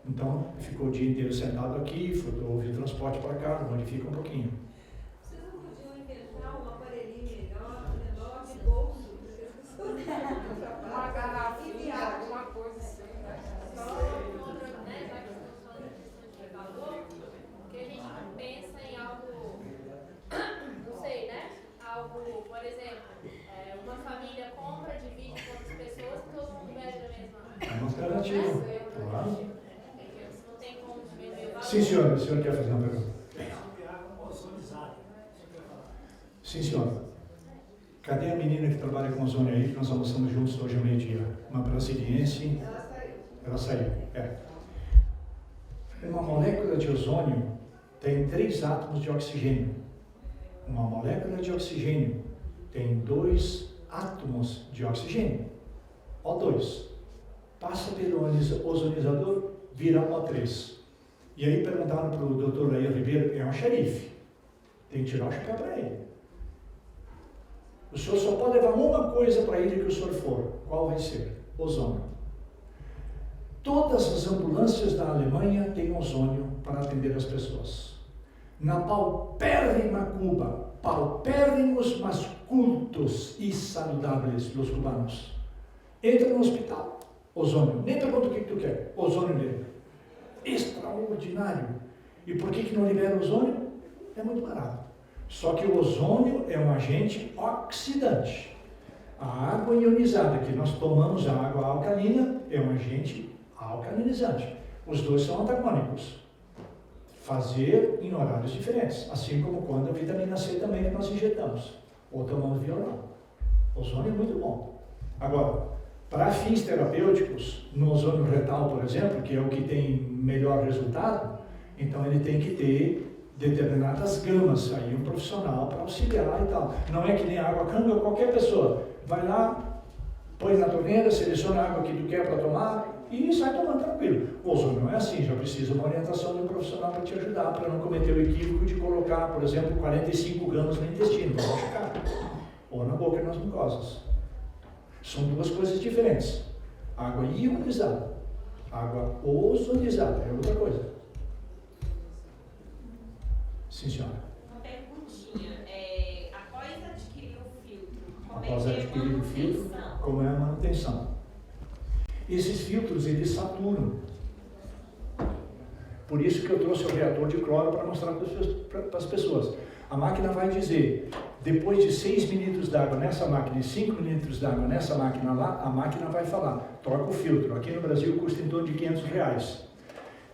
S2: Então, ficou o dia inteiro sentado aqui, houve transporte para cá, modifica um pouquinho.
S7: Vocês não podiam inventar um aparelhinho melhor, menor de bolso?
S5: Uma garrafinha, alguma coisa assim, né?
S8: Que a gente pensa em algo, não sei, né? Algo, por exemplo, uma família compra, divide com outras pessoas e todo mundo bebe da mesma.
S2: É uma alternativa. Claro.
S8: Não tem como diminuir o valor.
S2: Sim, senhor. O senhor quer fazer uma pergunta? Sim, senhor. Cadê a menina que trabalha com ozônio aí, que nós almoçamos juntos hoje ao meio-dia? Uma brasiliense. Ela saiu. É. Uma molécula de ozônio tem 3 átomos de oxigênio. Uma molécula de oxigênio tem 2 átomos de oxigênio. O2. Passa pelo ozonizador, vira O3. E aí perguntaram para o doutor Laia Ribeiro, é um xerife. Tem que tirar o chapéu para ele. O senhor só pode levar uma coisa para ele que o senhor for. Qual vai ser? Ozônio. Todas as ambulâncias da Alemanha têm ozônio para atender as pessoas. Na paupérrima Cuba, paupérrimos, mas cultos e saludáveis os cubanos. Entra no hospital, ozônio. Nem pergunta o que tu quer, ozônio nele. Extraordinário. E por que não libera ozônio? É muito barato. Só que o ozônio é um agente oxidante. A água ionizada, que nós tomamos, a água alcalina, é um agente alcalinizante. Os dois são antagônicos. Fazer em horários diferentes, assim como quando a vitamina C também que nós injetamos, ou tomamos via oral. O ozônio é muito bom. Agora, para fins terapêuticos, no ozônio retal, por exemplo, que é o que tem melhor resultado, então ele tem que ter determinadas gamas, aí um profissional para auxiliar e tal. Não é que nem água canga, qualquer pessoa vai lá, põe na torneira, seleciona a água que tu quer para tomar e sai tomando tranquilo. O ozônio não é assim, já precisa uma orientação de um profissional para te ajudar, para não cometer o equívoco de colocar, por exemplo, 45 gramas no intestino, para machucar, ou na boca e nas mucosas. São 2 coisas diferentes. Água ionizada, água ozonizada, é outra coisa. Sim, senhora.
S4: Uma perguntinha. Após adquirir o filtro, como
S2: Após
S4: é que
S2: adquirir
S4: é a
S2: o filtro,
S4: manutenção?
S2: como é a manutenção? Esses filtros, eles saturam. Por isso que eu trouxe o reator de cloro para mostrar para as pessoas. A máquina vai dizer, depois de 6 mililitros d'água nessa máquina e 5 mililitros d'água nessa máquina lá, a máquina vai falar, troca o filtro. Aqui no Brasil custa em torno de R$500.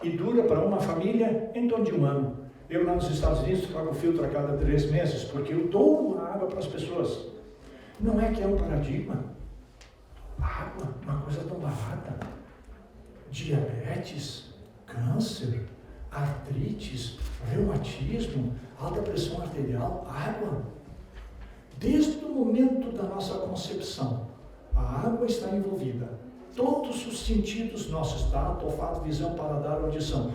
S2: E dura para uma família em torno de 1 ano. Eu lá nos Estados Unidos troco o filtro a cada 3 meses, porque eu dou a água para as pessoas. Não é que é um paradigma? Água, uma coisa tão barata. Diabetes, câncer, artrites, reumatismo, alta pressão arterial, água. Desde o momento da nossa concepção, a água está envolvida. Todos os sentidos nossos, tato, olfato, visão, paladar, audição.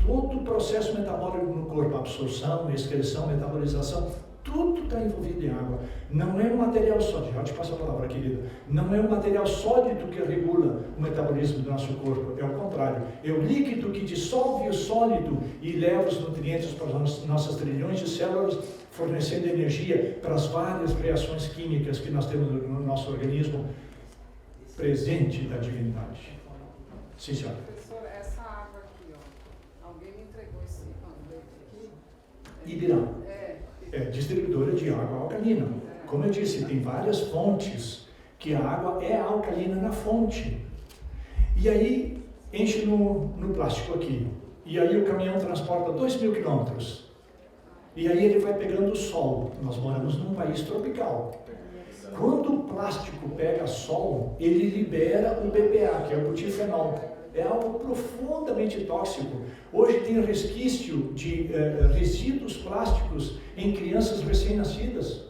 S2: Todo o processo metabólico no corpo, absorção, excreção, metabolização, tudo está envolvido em água. Não é um material sólido, já te passo a palavra, querida. Não é um material sólido que regula o metabolismo do nosso corpo, é o contrário. É o líquido que dissolve o sólido e leva os nutrientes para as nossas trilhões de células, fornecendo energia para as várias reações químicas que nós temos no nosso organismo, presente da divindade. Sim, senhora.
S5: Professor, essa água aqui, ó, alguém me entregou esse leite aqui.
S2: Ibirá.
S5: É
S2: Distribuidora de água alcalina. Como eu disse, tem várias fontes que a água é alcalina na fonte. E aí enche no plástico aqui. E aí o caminhão transporta 2.000 quilômetros. E aí ele vai pegando o sol. Nós moramos num país tropical. Quando o plástico pega sol, ele libera o BPA, que é o butifenol. É algo profundamente tóxico. Hoje tem resquício de resíduos plásticos em crianças recém-nascidas.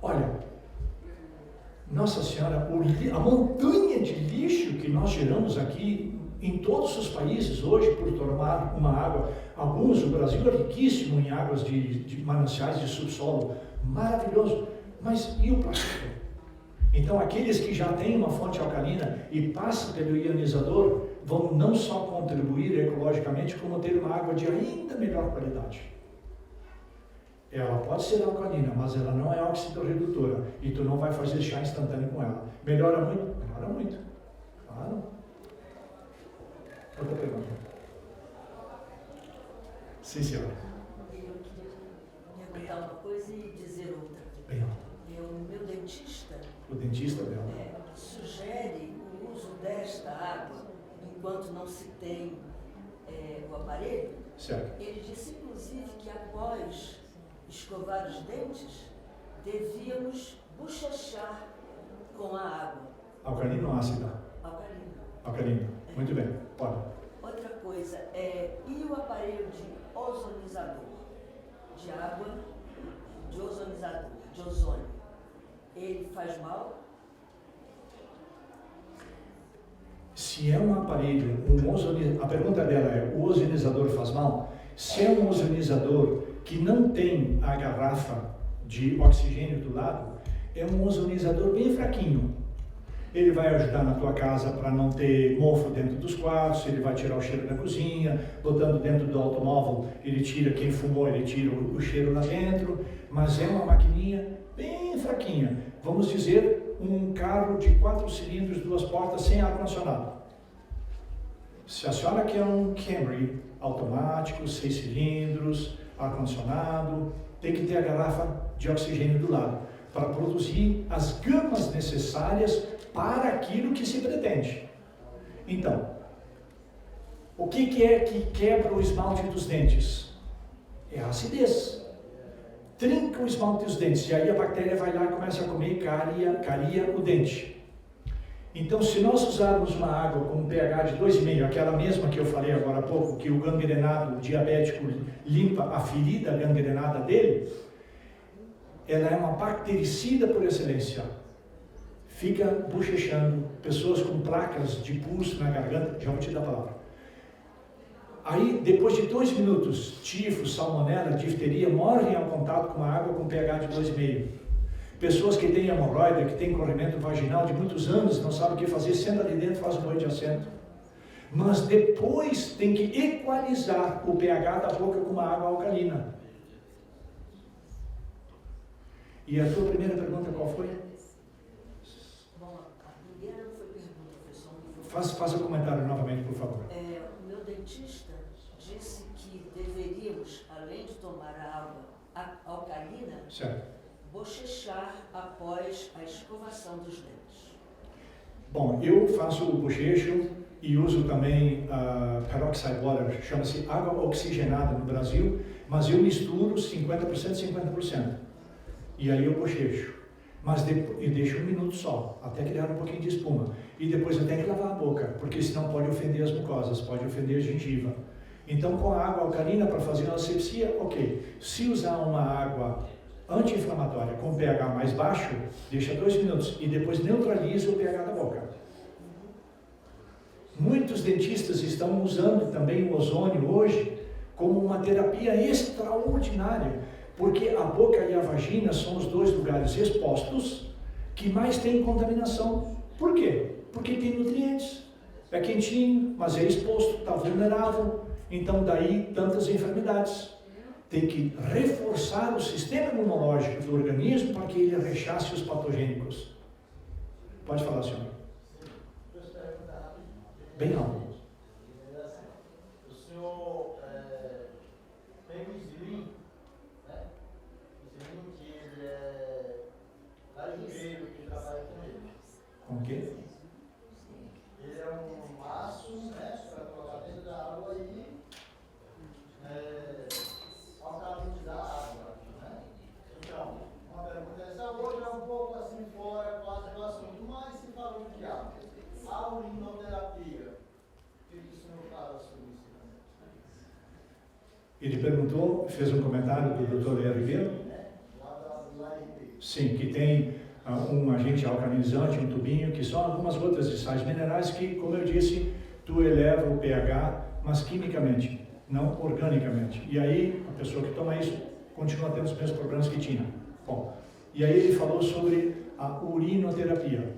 S2: Olha, Nossa Senhora, a montanha de lixo que nós geramos aqui em todos os países hoje por tomar uma água, o Brasil é riquíssimo em águas de mananciais de subsolo, maravilhoso, mas e o plástico? Então aqueles que já têm uma fonte alcalina e passam pelo ionizador vão não só contribuir ecologicamente, como ter uma água de ainda melhor qualidade. Ela pode ser alcalina, mas ela não é oxidorredutora e tu não vai fazer chá instantâneo com ela. Melhora muito? Melhora muito. Claro. Outra pergunta. Sim, senhora.
S9: Eu queria perguntar uma coisa e dizer outra.
S2: Bem,
S9: O meu dentista
S2: o dentista dela.
S9: sugere o uso desta água enquanto não se tem o aparelho,
S2: Certo.
S9: ele disse inclusive que após escovar os dentes, devíamos bochechar com a água.
S2: Alcalino ou ácida?
S9: Alcalina.
S2: Alcalino. Muito bem, pode.
S9: Outra coisa, e o aparelho de ozonizador? De água, de ozonizador, de ozônio, ele faz mal?
S2: Se é um aparelho, a pergunta dela é, o ozonizador faz mal? Se é um ozonizador que não tem a garrafa de oxigênio do lado, é um ozonizador bem fraquinho. Ele vai ajudar na tua casa para não ter mofo dentro dos quartos, ele vai tirar o cheiro da cozinha, botando dentro do automóvel, ele tira, quem fumou, ele tira o cheiro lá dentro, mas é uma maquininha bem fraquinha. Vamos dizer, um carro de 4 cilindros, 2 portas, sem ar-condicionado. Se a senhora quer um Camry automático, 6 cilindros, ar-condicionado, tem que ter a garrafa de oxigênio do lado, para produzir as gamas necessárias para aquilo que se pretende. Então, o que é que quebra o esmalte dos dentes? É a acidez. Trinca o esmalte dos dentes, e aí a bactéria vai lá e começa a comer e caria o dente. Então, se nós usarmos uma água com um pH de 2,5, aquela mesma que eu falei agora há pouco, que o gangrenado diabético limpa a ferida gangrenada dele, ela é uma bactericida por excelência. Fica bochechando, pessoas com placas de pus na garganta, já vou te dar a palavra. Aí, depois de 2 minutos, tifo, salmonela, difteria, morrem ao contato com a água com pH de 2,5. Pessoas que têm hemorroida, que têm corrimento vaginal de muitos anos, não sabem o que fazer, senta ali dentro, faz um banho de assento. Mas depois tem que equalizar o pH da boca com uma água alcalina. E a tua primeira pergunta qual foi?
S9: Bom, a primeira não foi pergunta, foi só um...
S2: Faça o comentário novamente, por favor.
S9: O meu dentista disse que deveríamos, além de tomar a água alcalina,
S2: Certo.
S9: bochechar após a escovação dos dentes.
S2: Bom, eu faço o bochecho e uso também peroxide water, chama-se água oxigenada no Brasil, mas eu misturo 50%, 50%. E aí eu bochecho. Mas eu deixo 1 minuto só, até criar um pouquinho de espuma. E depois eu tenho que lavar a boca, porque senão pode ofender as mucosas, pode ofender a gengiva. Então, com a água alcalina para fazer uma asepsia, ok. Se usar uma água anti-inflamatória com pH mais baixo, deixa 2 minutos e depois neutraliza o pH da boca. Muitos dentistas estão usando também o ozônio hoje como uma terapia extraordinária, porque a boca e a vagina são os 2 lugares expostos que mais têm contaminação. Por quê? Porque tem nutrientes. É quentinho, mas é exposto, está vulnerável. Então daí tantas enfermidades. Tem que reforçar o sistema imunológico do organismo para que ele rechace os patogênicos. Pode falar, senhor. Bem alto.
S10: O senhor tem o Islin, né? Islin, que ele é brasileiro, que trabalha com ele.
S2: Com o quê?
S10: Ele é um maço, né? Para colocar dentro da água e alcalinizar a água, né? Então, uma pergunta é essa, outra é um pouco assim fora quase do assunto, mas se falou de água. A urinoterapia, o que o senhor fala sobre isso também?
S2: Ele perguntou, fez um comentário do Dr. Léo Ribeiro? Sim, que tem um agente alcalinizante, um tubinho, que são algumas gotas de sais minerais que, como eu disse, tu eleva o pH, mas quimicamente, não organicamente. E aí, a pessoa que toma isso continua tendo os mesmos problemas que tinha. Bom, e aí ele falou sobre a urinoterapia.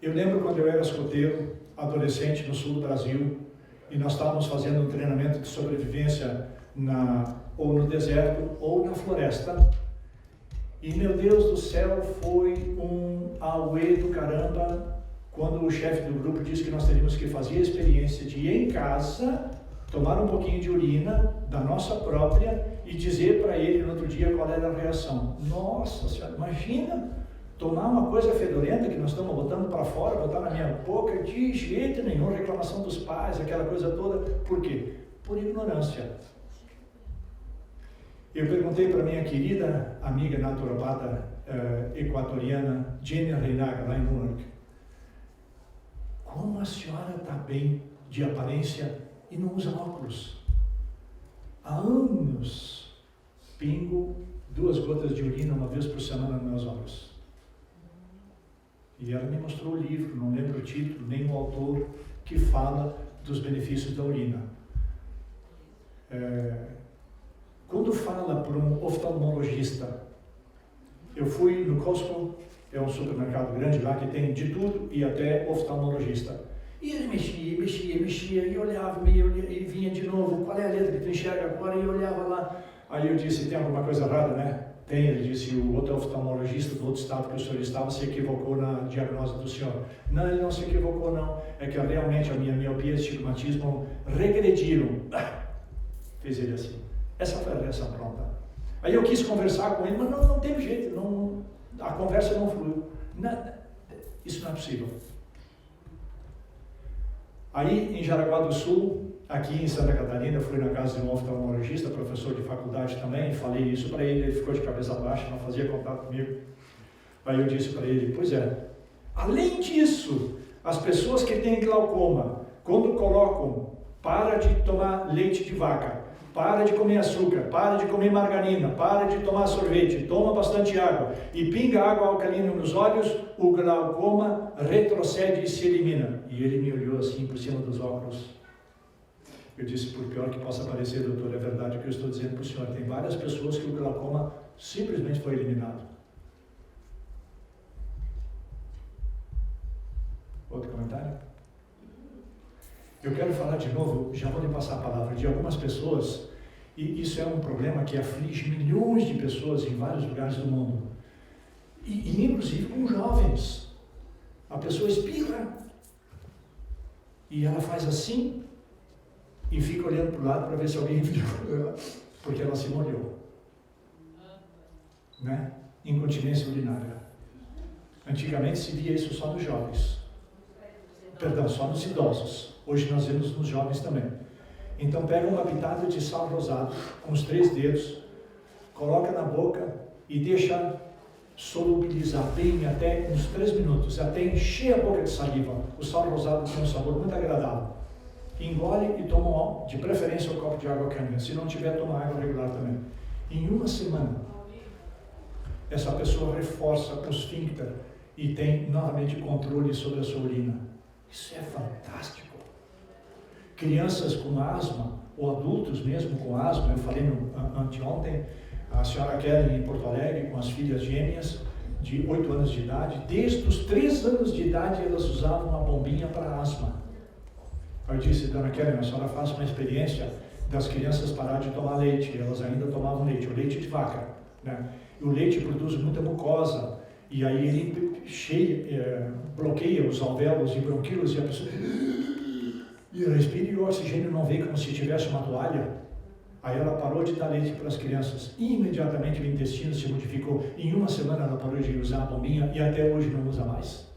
S2: Eu lembro quando eu era escoteiro, adolescente, no sul do Brasil, e nós estávamos fazendo um treinamento de sobrevivência ou no deserto ou na floresta. E, meu Deus do céu, foi um auê do caramba quando o chefe do grupo disse que nós teríamos que fazer a experiência de ir em casa, tomar um pouquinho de urina da nossa própria e dizer para ele no outro dia qual era a reação. Nossa Senhora, imagina Tomar uma coisa fedorenta que nós estamos botando para fora, botar na minha boca, de jeito nenhum, reclamação dos pais, aquela coisa toda. Por quê? Por ignorância. Eu perguntei para minha querida amiga naturopata equatoriana, Jenny Reinaga, lá em Newark, como a senhora está bem de aparência e não usa óculos? Há anos pingo 2 gotas de urina uma vez por semana nos meus olhos. E ela me mostrou o livro, não lembro o título, nem o autor, que fala dos benefícios da urina. Quando fala para um oftalmologista, eu fui no Costco, é um supermercado grande lá que tem de tudo e até oftalmologista. E ele mexia, e olhava, e vinha de novo, qual é a letra que tu enxerga agora? E olhava lá. Aí eu disse, tem alguma coisa errada, né? Tem, ele disse, o outro oftalmologista do outro estado que o senhor estava se equivocou na diagnose do senhor. Não, ele não se equivocou não, é que realmente a minha miopia e estigmatismo regrediram. Fez ele assim. Essa foi a reação pronta. Aí eu quis conversar com ele, mas não teve jeito, a conversa não fluiu. Isso não é possível. Aí, em Jaraguá do Sul, aqui em Santa Catarina, eu fui na casa de um oftalmologista, professor de faculdade também, e falei isso para ele, ele ficou de cabeça baixa, não fazia contato comigo. Aí eu disse para ele, pois é, além disso, as pessoas que têm glaucoma, quando colocam, para de tomar leite de vaca, para de comer açúcar, para de comer margarina, para de tomar sorvete, toma bastante água e pinga água alcalina nos olhos, o glaucoma retrocede e se elimina. E ele me olhou assim por cima dos óculos. Eu disse, por pior que possa parecer, doutor, é verdade o que eu estou dizendo para o senhor. Tem várias pessoas que o glaucoma simplesmente foi eliminado. Outro comentário? Eu quero falar de novo, já vou lhe passar a palavra, de algumas pessoas, e isso é um problema que aflige milhões de pessoas em vários lugares do mundo, e inclusive com jovens. A pessoa espirra, e ela faz assim, e fica olhando para o lado para ver se alguém viu, porque ela se molhou. Né? Incontinência urinária. Antigamente se via isso só nos jovens. Perdão, só nos idosos. Hoje nós vemos nos jovens também. Então pega uma pitada de sal rosado com os 3 dedos, coloca na boca e deixa solubilizar bem até uns 3 minutos, até encher a boca de saliva. O sal rosado tem um sabor muito agradável. Engole e toma, de preferência, um copo de água quente. Se não tiver, toma água regular também. Em uma semana, essa pessoa reforça o esfíncter e tem novamente controle sobre a sua urina. Isso é fantástico. Crianças com asma, ou adultos mesmo com asma, eu falei anteontem, a senhora Kelly em Porto Alegre, com as filhas gêmeas, de 8 anos de idade, desde os 3 anos de idade elas usavam uma bombinha para asma. Eu disse, dona Kelly, a senhora faz uma experiência das crianças parar de tomar leite, elas ainda tomavam leite, o leite de vaca, né? E o leite produz muita mucosa, e aí ele bloqueia os alvéolos e bronquíolos, e a pessoa e respira e o oxigênio não vem como se tivesse uma toalha. Aí ela parou de dar leite para as crianças, e imediatamente o intestino se modificou. Em uma semana ela parou de usar a bombinha e até hoje não usa mais.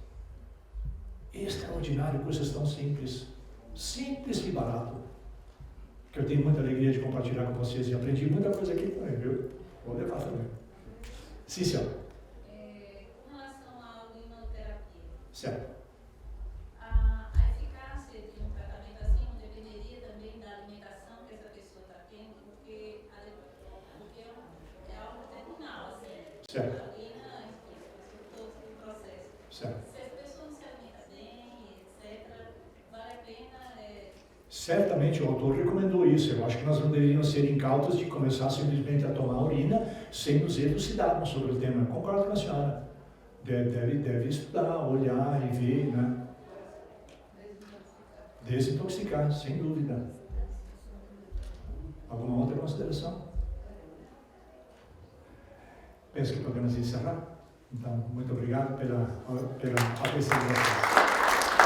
S2: Extraordinário, coisas tão simples. Simples e barato. Que eu tenho muita alegria de compartilhar com vocês e aprendi muita coisa aqui também, viu? Vou levar também. Sim, senhora.
S4: Com relação à urinoterapia.
S2: Certo.
S4: A eficácia de um tratamento assim não dependeria também da alimentação que essa pessoa está tendo, porque é algo terminal, assim.
S2: Certo.
S4: A urina, todo o processo.
S2: Certo.
S4: Se a pessoa não se alimenta bem, etc., vale a pena...
S2: Certamente o autor recomendou isso. Eu acho que nós não deveríamos ser incautos de começar simplesmente a tomar urina sem nos elucidarmos sobre o tema. Concordo com a senhora. Deve estudar, olhar e ver, né? Desintoxicar, sem dúvida. Alguma outra consideração? Penso que podemos encerrar. Então, muito obrigado pela atenção de vocês.